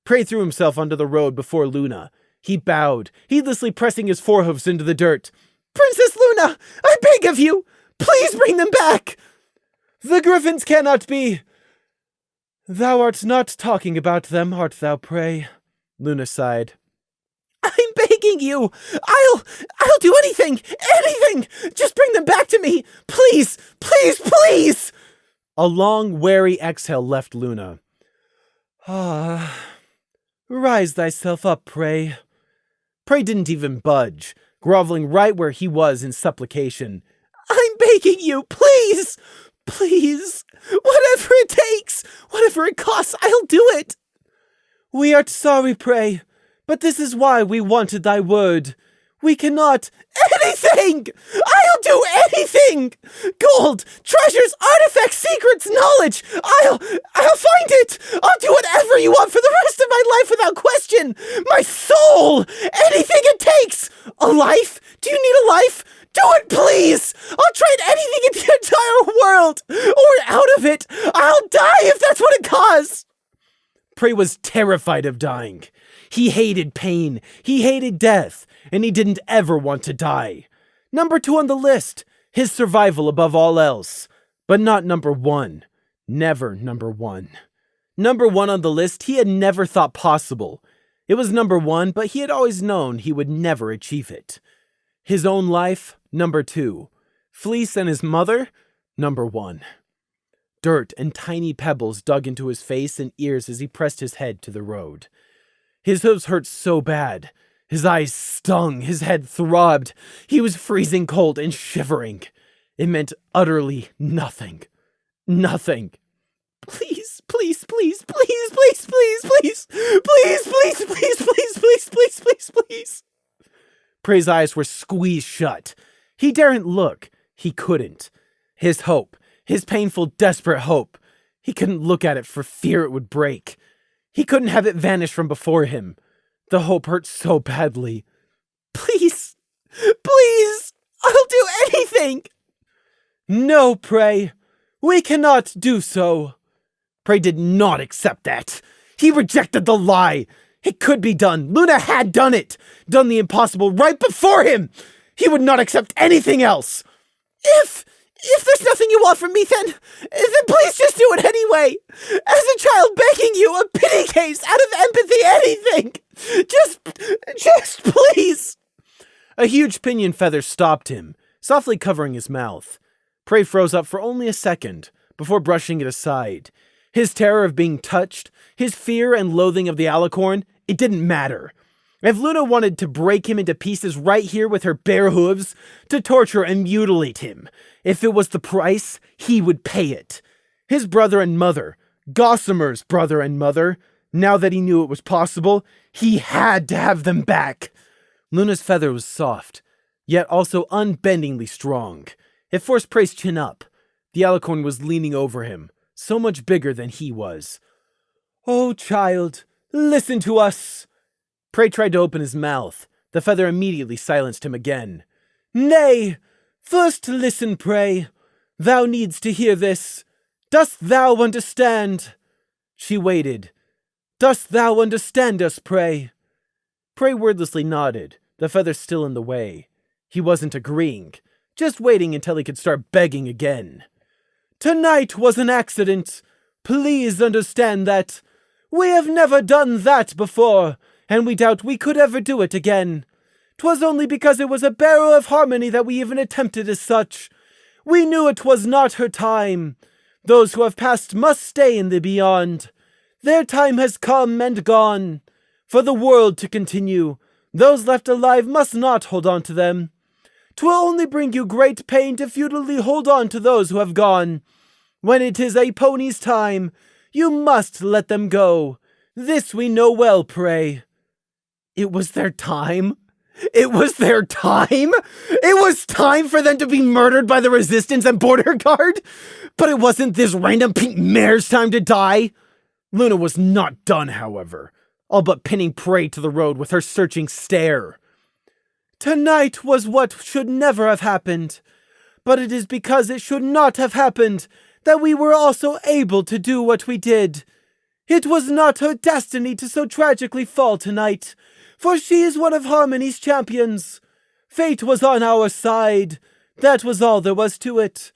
Prey threw himself onto the road before Luna. He bowed, heedlessly pressing his forehoofs into the dirt. Princess Luna, I beg of you, please bring them back! The griffins cannot be... Thou art not talking about them, art thou, Prey? Luna sighed. I'm begging you! I'll do anything! Just bring them back to me! Please! A long, wary exhale left Luna. Rise thyself up, Prey. Prey didn't even budge, groveling right where he was in supplication. I'm begging you, please! Whatever it takes, whatever it costs, I'll do it! We are sorry, Prey, but this is why we wanted thy word. We cannot... Anything! I'll do anything! Gold, treasures, artifacts, secrets, knowledge! I'll find it! I'll do whatever you want for the rest of my life without question! My soul! Anything it takes! A life? Do you need a life? Do it, please! I'll trade anything in the entire world! Or out of it! I'll die if that's what it costs! Prey was terrified of dying. He hated pain, he hated death, and he didn't ever want to die. Number 2 on the list, his survival above all else. But not number 1. Never number 1. Number 1 on the list he had never thought possible. It was number 1, but he had always known he would never achieve it. His own life, number 2. Fleece and his mother, number 1. Dirt and tiny pebbles dug into his face and ears as he pressed his head to the road. His hooves hurt so bad. His eyes stung, his head throbbed. He was freezing cold and shivering. It meant utterly nothing. Nothing. Please. Prey's eyes were squeezed shut. He daren't look. He couldn't. His hope, his painful, desperate hope. He couldn't look at it for fear it would break. He couldn't have it vanish from before him. The hope hurt so badly. Please, I'll do anything. No, Prey, we cannot do so. Prey did not accept that. He rejected the lie. It could be done. Luna had done it. Done the impossible right before him. He would not accept anything else. If there's nothing you want from me, then please just do it anyway. As a child begging you, a pity case, out of empathy, anything. Just please. A huge pinion feather stopped him, softly covering his mouth. Prey froze up for only a second, before brushing it aside. His terror of being touched, his fear and loathing of the alicorn, it didn't matter. If Luna wanted to break him into pieces right here with her bare hooves, to torture and mutilate him, if it was the price, he would pay it. His brother and mother, Gossamer's brother and mother, now that he knew it was possible, he had to have them back. Luna's feather was soft, yet also unbendingly strong. It forced Prey's chin up. The alicorn was leaning over him, so much bigger than he was. "Oh, child, listen to us." Prey tried to open his mouth. The feather immediately silenced him again. "Nay, first listen, Prey. Thou needs to hear this. Dost thou understand?" She waited. "Dost thou understand us, Prey?" Prey wordlessly nodded, the feather still in the way. He wasn't agreeing, just waiting until he could start begging again. "Tonight was an accident. Please understand that. We have never done that before, and we doubt we could ever do it again. 'Twas only because it was a bearer of harmony that we even attempted as such. We knew it was not her time. Those who have passed must stay in the beyond. Their time has come and gone. For the world to continue, those left alive must not hold on to them. 'Twill only bring you great pain to futilely hold on to those who have gone. When it is a pony's time, you must let them go. This we know well, Prey." It was their time? It was their time? It was time for them to be murdered by the Resistance and Border Guard? But it wasn't this random pink mare's time to die? Luna was not done, however, all but pinning Prey to the road with her searching stare. "Tonight was what should never have happened. But it is because it should not have happened that we were also able to do what we did. It was not her destiny to so tragically fall tonight, for she is one of Harmony's champions. Fate was on our side. That was all there was to it.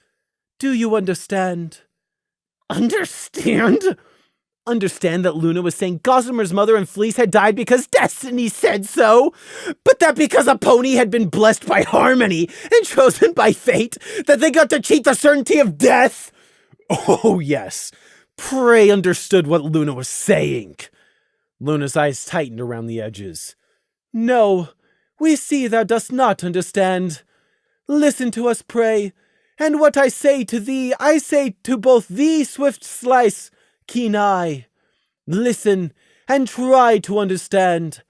Do you understand?" Understand? Understand that Luna was saying Gossamer's mother and Fleece had died because destiny said so? But that because a pony had been blessed by Harmony and chosen by fate, that they got to cheat the certainty of death? Oh, yes. Prey understood what Luna was saying. Luna's eyes tightened around the edges. "No, we see thou dost not understand. Listen to us, Prey, and what I say to thee, I say to both thee, Swift Slice, Keen Eye. Listen, and try to understand.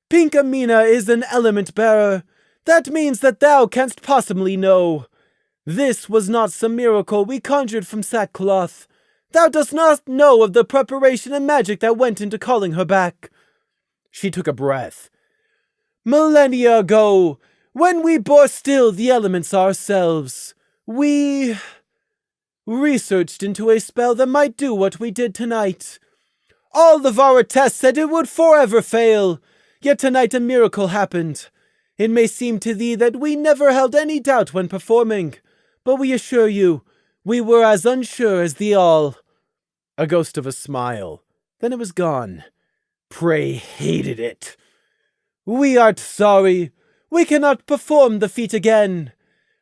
Pinkamena is an element bearer. That means that thou canst possibly know. This was not some miracle we conjured from sackcloth. Thou dost not know of the preparation and magic that went into calling her back." She took a breath. "Millennia ago, when we bore still the elements ourselves, we researched into a spell that might do what we did tonight. All of our tests said it would forever fail, yet tonight a miracle happened. It may seem to thee that we never held any doubt when performing, but we assure you, we were as unsure as the all." A ghost of a smile. Then it was gone. Prey hated it. "We art sorry. We cannot perform the feat again.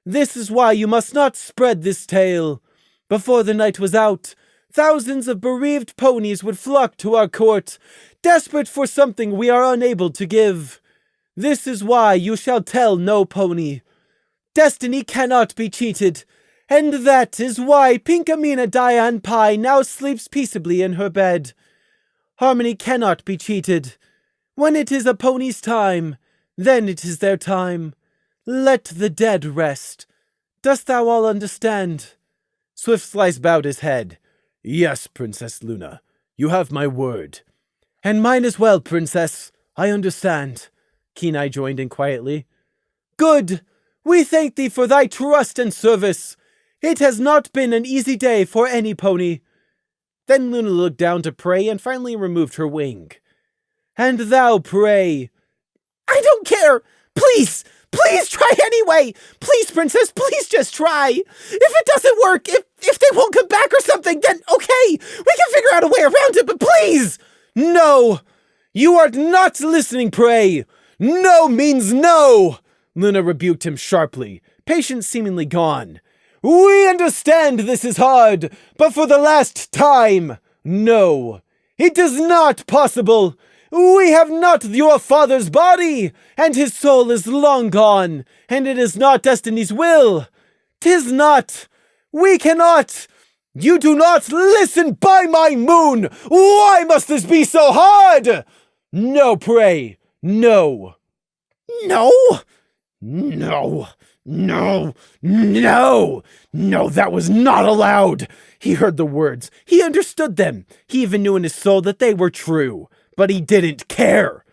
This is why you must not spread this tale. Before the night was out, thousands of bereaved ponies would flock to our court, desperate for something we are unable to give. This is why you shall tell no pony. Destiny cannot be cheated, and that is why Pinkamena Diane Pie now sleeps peaceably in her bed. Harmony cannot be cheated. When it is a pony's time, then it is their time. Let the dead rest. Dost thou all understand?" Swift Slice bowed his head. "Yes, Princess Luna. You have my word." "And mine as well, Princess. I understand." Keen Eye joined in quietly. "Good. We thank thee for thy trust and service. It has not been an easy day for any pony." Then Luna looked down to Prey and finally removed her wing. "And thou, Prey." "I don't care! Please! Please try anyway! Please, princess, please just try! If it doesn't work, if they won't come back or something, then okay! We can figure out a way around it, but please!" "No! You art not listening, Prey! No means no!" Luna rebuked him sharply, patience seemingly gone. "We understand this is hard, but for the last time, no. It is not possible. We have not your father's body, and his soul is long gone, and it is not destiny's will. 'Tis not. We cannot. You do not listen by my moon. Why must this be so hard? No, Prey, no." "No?" "No, no, no, no, that was not allowed." He heard the words. He understood them. He even knew in his soul that they were true. But he didn't care.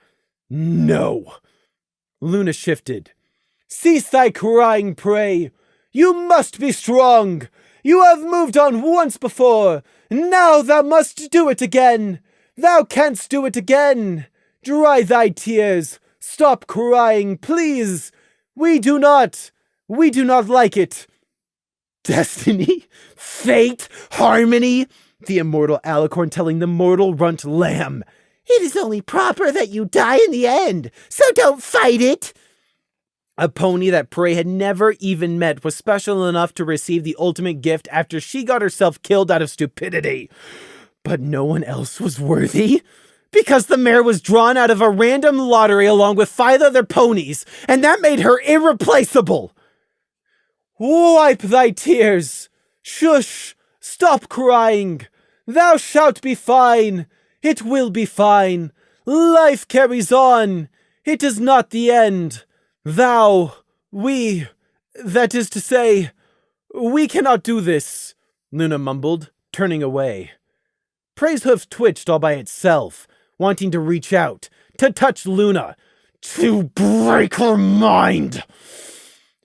"No." Luna shifted. "Cease thy crying, Prey. You must be strong. You have moved on once before. Now thou must do it again. Thou canst do it again. Dry thy tears. Stop crying, please. We do not like it." Destiny? Fate? Harmony? The immortal alicorn telling the mortal runt lamb. "It is only proper that you die in the end, so don't fight it." A pony that Prey had never even met was special enough to receive the ultimate gift after she got herself killed out of stupidity. But no one else was worthy? Because the mare was drawn out of a random lottery along with 5 other ponies, and that made her irreplaceable. "Wipe thy tears. Shush. Stop crying. Thou shalt be fine. It will be fine. Life carries on. It is not the end. That is to say, we cannot do this," Luna mumbled, turning away. Prey's hoof twitched all by itself, wanting to reach out, to touch Luna, to break her mind.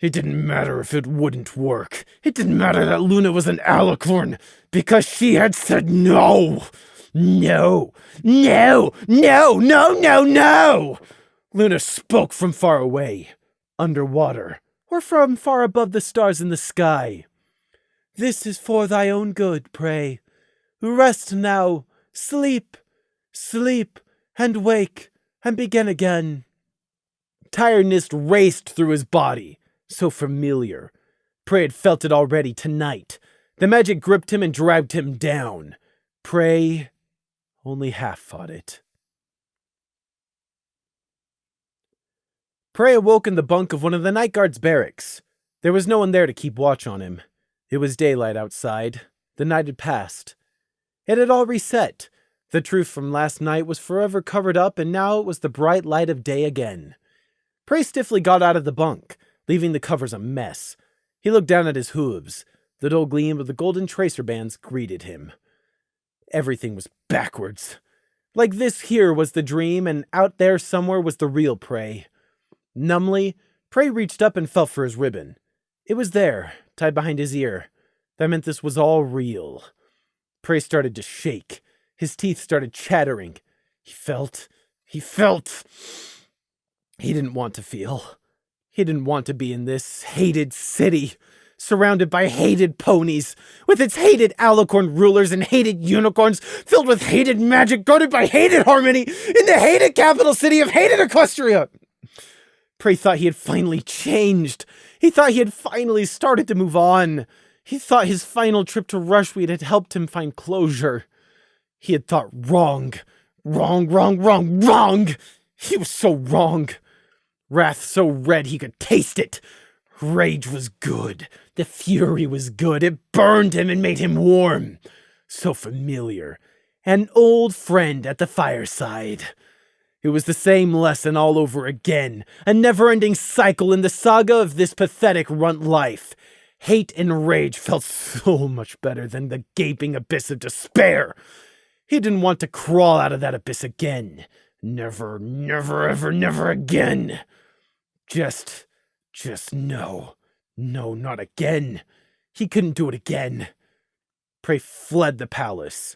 It didn't matter if it wouldn't work. It didn't matter that Luna was an alicorn, because she had said no. No, no, no, no, no, no! Luna spoke from far away, underwater, or from far above the stars in the sky. "This is for thy own good, Prey. Rest now, sleep, sleep, and wake, and begin again." Tiredness raced through his body, so familiar. Prey had felt it already tonight. The magic gripped him and dragged him down. Prey only half fought it. Prey awoke in the bunk of one of the night guard's barracks. There was no one there to keep watch on him. It was daylight outside. The night had passed. It had all reset. The truth from last night was forever covered up, and now it was the bright light of day again. Prey stiffly got out of the bunk, leaving the covers a mess. He looked down at his hooves. The dull gleam of the golden tracer bands greeted him. Everything was backwards. Like this here was the dream, and out there somewhere was the real Prey. Numbly, Prey reached up and felt for his ribbon. It was there, tied behind his ear. That meant this was all real. Prey started to shake. His teeth started chattering. He felt. He didn't want to feel. He didn't want to be in this hated city, surrounded by hated ponies, with its hated alicorn rulers and hated unicorns, filled with hated magic, guarded by hated harmony, in the hated capital city of hated Equestria. Prey thought he had finally changed. He thought he had finally started to move on. He thought his final trip to Rushweed had helped him find closure. He had thought wrong. Wrong. He was so wrong. Wrath so red he could taste it. Rage was good. The fury was good. It burned him and made him warm. So familiar. An old friend at the fireside. It was the same lesson all over again. A never-ending cycle in the saga of this pathetic runt life. Hate and rage felt so much better than the gaping abyss of despair. He didn't want to crawl out of that abyss again. Never, ever, never again. Just no. No, not again. He couldn't do it again. Prey fled the palace.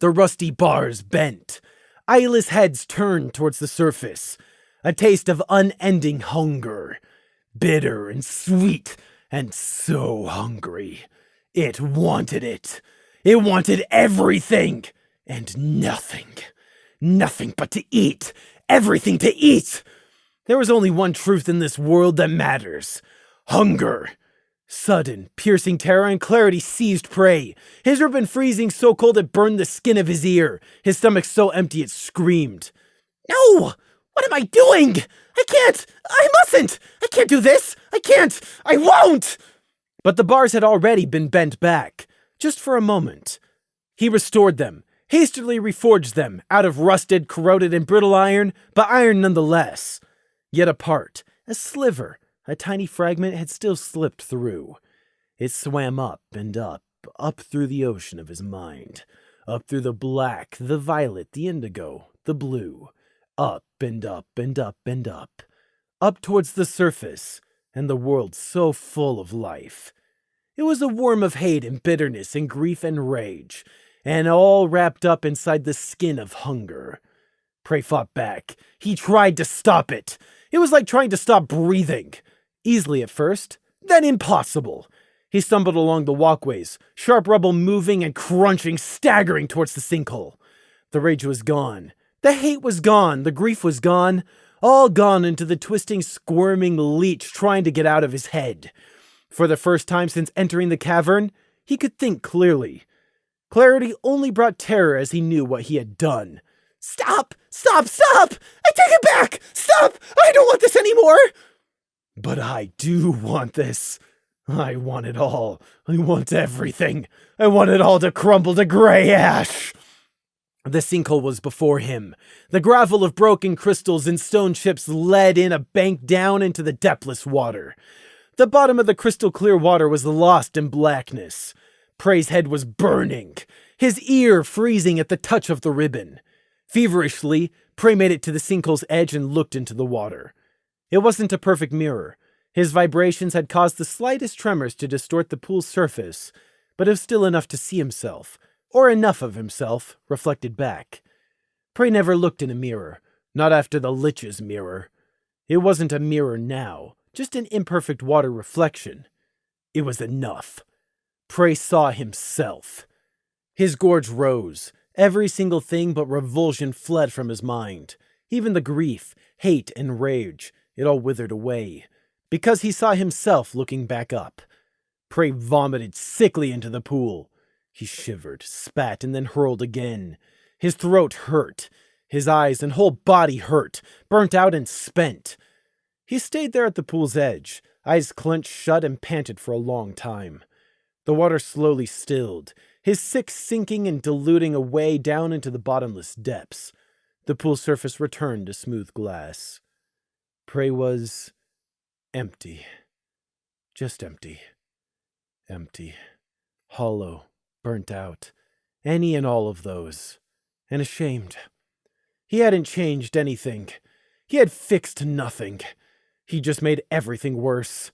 The rusty bars bent. Eyeless heads turned towards the surface. A taste of unending hunger. Bitter and sweet, and so hungry. It wanted it. It wanted everything, and nothing. Nothing but to eat. Everything to eat. There was only one truth in this world that matters. Hunger. Sudden, piercing terror and clarity seized Prey. His ribbon freezing so cold it burned the skin of his ear. His stomach so empty it screamed. No! What am I doing? I can't! I mustn't! I can't do this! I can't! I won't! But the bars had already been bent back, just for a moment. He restored them, hastily reforged them out of rusted, corroded, and brittle iron, but iron nonetheless. Yet a part, a sliver, a tiny fragment had still slipped through. It swam up through the ocean of his mind, up through the black, the violet, the indigo, the blue, up and up and up and up towards the surface, and the world so full of life. It was a worm of hate and bitterness and grief and rage, and all wrapped up inside the skin of hunger. Prey fought back. He tried to stop it. It was like trying to stop breathing. Easily at first, then impossible. He stumbled along the walkways, sharp rubble moving and crunching, staggering towards the sinkhole. The rage was gone. The hate was gone. The grief was gone. All gone into the twisting, squirming leech trying to get out of his head. For the first time since entering the cavern, he could think clearly. Clarity only brought terror as he knew what he had done. Stop! Stop! Stop! I take it back! Stop! I don't want this anymore! But I do want this. I want it all. I want everything. I want it all to crumble to gray ash. The sinkhole was before him. The gravel of broken crystals and stone chips led in a bank down into the depthless water. The bottom of the crystal clear water was lost in blackness. Prey's head was burning, his ear freezing at the touch of the ribbon. Feverishly, Prey made it to the sinkhole's edge and looked into the water. It wasn't a perfect mirror. His vibrations had caused the slightest tremors to distort the pool's surface, but it was still enough to see himself, or enough of himself, reflected back. Prey never looked in a mirror, not after the Lich's mirror. It wasn't a mirror now, just an imperfect water reflection. It was enough. Prey saw himself. His gorge rose. Every single thing but revulsion fled from his mind. Even the grief, hate, and rage, it all withered away. Because he saw himself looking back up. Prey vomited sickly into the pool. He shivered, spat, and then hurled again. His throat hurt. His eyes and whole body hurt, burnt out and spent. He stayed there at the pool's edge, eyes clenched shut, and panted for a long time. The water slowly stilled, his sick sinking and diluting away down into the bottomless depths. The pool's surface returned to smooth glass. Prey was empty. Just empty. Empty. Hollow. Burnt out. Any and all of those. And ashamed. He hadn't changed anything. He had fixed nothing. He just made everything worse.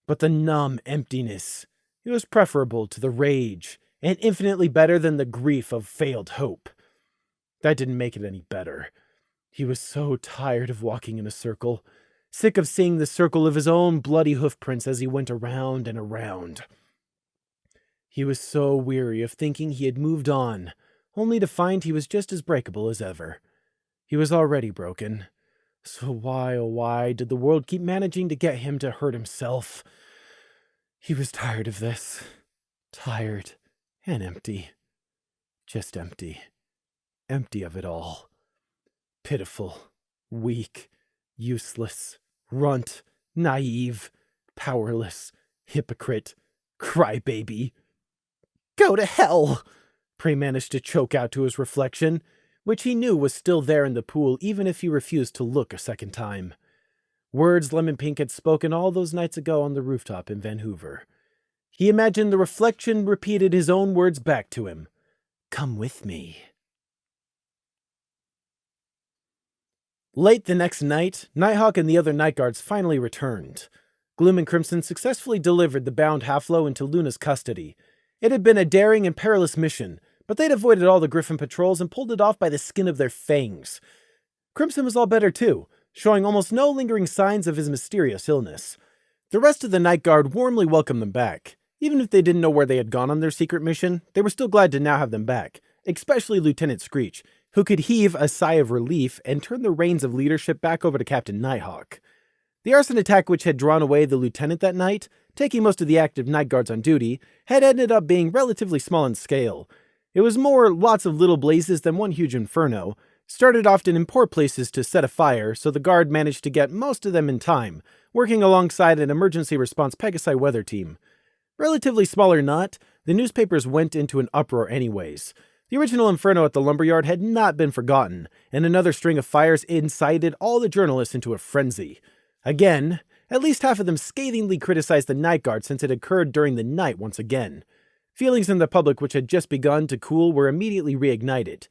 But the numb emptiness, it was preferable to the rage, and infinitely better than the grief of failed hope. That didn't make it any better. He was so tired of walking in a circle, sick of seeing the circle of his own bloody hoofprints as he went around and around. He was so weary of thinking he had moved on, only to find he was just as breakable as ever. He was already broken. So why, oh why, did the world keep managing to get him to hurt himself? He was tired of this. Tired and empty. Just empty. Empty of it all. Pitiful. Weak. Useless. Runt. Naive. Powerless. Hypocrite. Crybaby. Go to hell! Prey managed to choke out to his reflection, which he knew was still there in the pool even if he refused to look a second time. Words Lemon Pink had spoken all those nights ago on the rooftop in Vancouver. He imagined the reflection repeated his own words back to him. Come with me. Late the next night, Nighthawk and the other night guards finally returned. Gloom and Crimson successfully delivered the bound Halflow into Luna's custody. It had been a daring and perilous mission, but they'd avoided all the Griffin patrols and pulled it off by the skin of their fangs. Crimson was all better too, showing almost no lingering signs of his mysterious illness. The rest of the Night Guard warmly welcomed them back. Even if they didn't know where they had gone on their secret mission, they were still glad to now have them back, especially Lieutenant Screech, who could heave a sigh of relief and turn the reins of leadership back over to Captain Nighthawk. The arson attack which had drawn away the lieutenant that night, taking most of the active Night Guards on duty, had ended up being relatively small in scale. It was more lots of little blazes than one huge inferno, started often in poor places to set a fire, so the Guard managed to get most of them in time, working alongside an emergency response Pegasi weather team. Relatively small or not, the newspapers went into an uproar anyways. The original inferno at the lumberyard had not been forgotten, and another string of fires incited all the journalists into a frenzy. Again, at least half of them scathingly criticized the Night Guard since it occurred during the night once again. Feelings in the public which had just begun to cool were immediately reignited.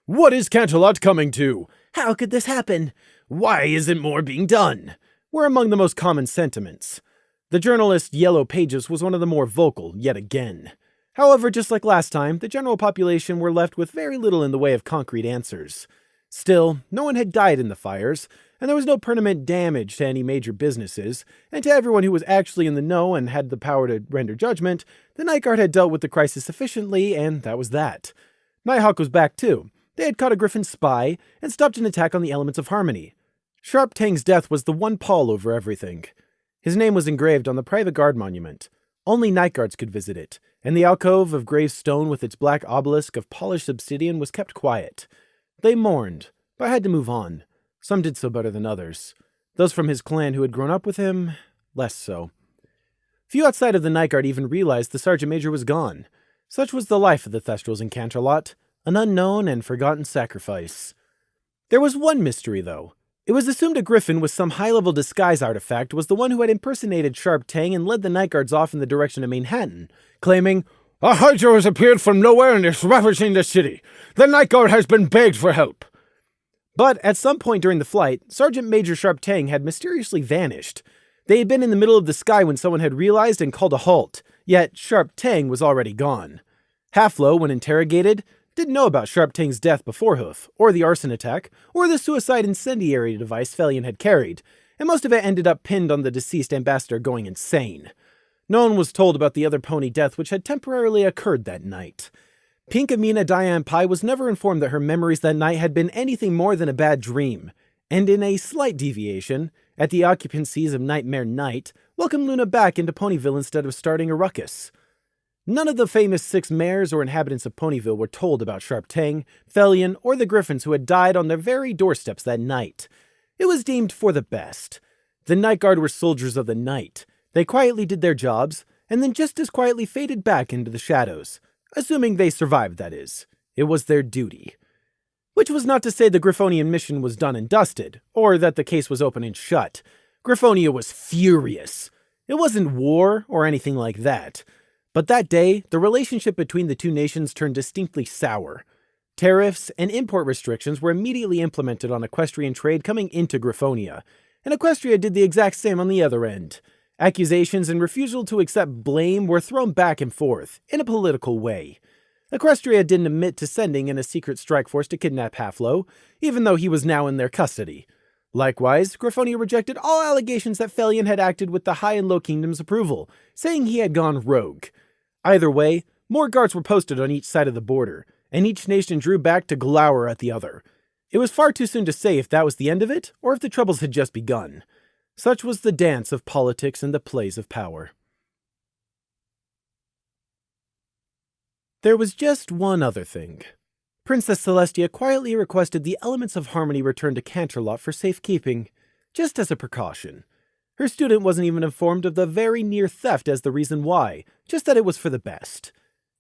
What is Canterlot coming to? How could this happen? Why isn't more being done? Were among the most common sentiments. The journalist's Yellow Pages was one of the more vocal, yet again. However, just like last time, the general population were left with very little in the way of concrete answers. Still, no one had died in the fires, and there was no permanent damage to any major businesses, and to everyone who was actually in the know and had the power to render judgment, the Night Guard had dealt with the crisis sufficiently, and that was that. Nighthawk was back too. They had caught a Griffin spy, and stopped an attack on the elements of harmony. Sharp Tang's death was the one pall over everything. His name was engraved on the private guard monument. Only Night Guards could visit it, and the alcove of gray stone with its black obelisk of polished obsidian was kept quiet. They mourned, but had to move on. Some did so better than others. Those from his clan who had grown up with him, less so. Few outside of the Night Guard even realized the Sergeant Major was gone. Such was the life of the Thestrals in Canterlot, an unknown and forgotten sacrifice. There was one mystery, though. It was assumed a Griffin with some high-level disguise artifact was the one who had impersonated Sharp Tang and led the Night Guards off in the direction of Manhattan, claiming, "A Hydra has appeared from nowhere and is ravaging the city. The Night Guard has been begged for help." But at some point during the flight, Sergeant Major Sharp Tang had mysteriously vanished. They had been in the middle of the sky when someone had realized and called a halt, yet Sharp Tang was already gone. Halflo, when interrogated, didn't know about Sharp Tang's death before Hoof, or the arson attack, or the suicide incendiary device Felion had carried, and most of it ended up pinned on the deceased ambassador going insane. No one was told about the other pony death which had temporarily occurred that night. Pink Amina Diane Pai was never informed that her memories that night had been anything more than a bad dream, and in a slight deviation, at the occupancies of Nightmare Night, welcomed Luna back into Ponyville instead of starting a ruckus. None of the famous 6 mayors or inhabitants of Ponyville were told about Sharp Tang, Felion, or the Griffins who had died on their very doorsteps that night. It was deemed for the best. The Night Guard were soldiers of the night. They quietly did their jobs, and then just as quietly faded back into the shadows. Assuming they survived, that is. It was their duty. Which was not to say the Griffonian mission was done and dusted, or that the case was open and shut. Griffonia was furious. It wasn't war or anything like that. But that day, the relationship between the two nations turned distinctly sour. Tariffs and import restrictions were immediately implemented on equestrian trade coming into Griffonia, and Equestria did the exact same on the other end. Accusations and refusal to accept blame were thrown back and forth, in a political way. Equestria didn't admit to sending in a secret strike force to kidnap Halflo, even though he was now in their custody. Likewise, Griffonia rejected all allegations that Felion had acted with the High and Low Kingdom's approval, saying he had gone rogue. Either way, more guards were posted on each side of the border, and each nation drew back to glower at the other. It was far too soon to say if that was the end of it, or if the troubles had just begun. Such was the dance of politics and the plays of power. There was just one other thing. Princess Celestia quietly requested the elements of harmony return to Canterlot for safekeeping, just as a precaution. Her student wasn't even informed of the very near theft as the reason why, just that it was for the best.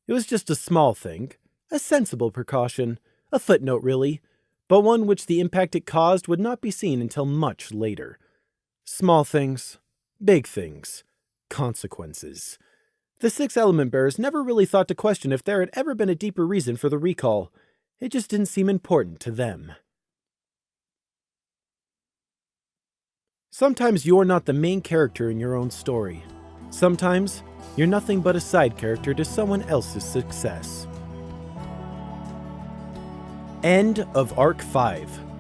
It was just a small thing, a sensible precaution, a footnote really, but one which the impact it caused would not be seen until much later. Small things, big things, consequences. The 6 element bearers never really thought to question if there had ever been a deeper reason for the recall. It just didn't seem important to them. Sometimes you're not the main character in your own story. Sometimes you're nothing but a side character to someone else's success. End of Arc 5.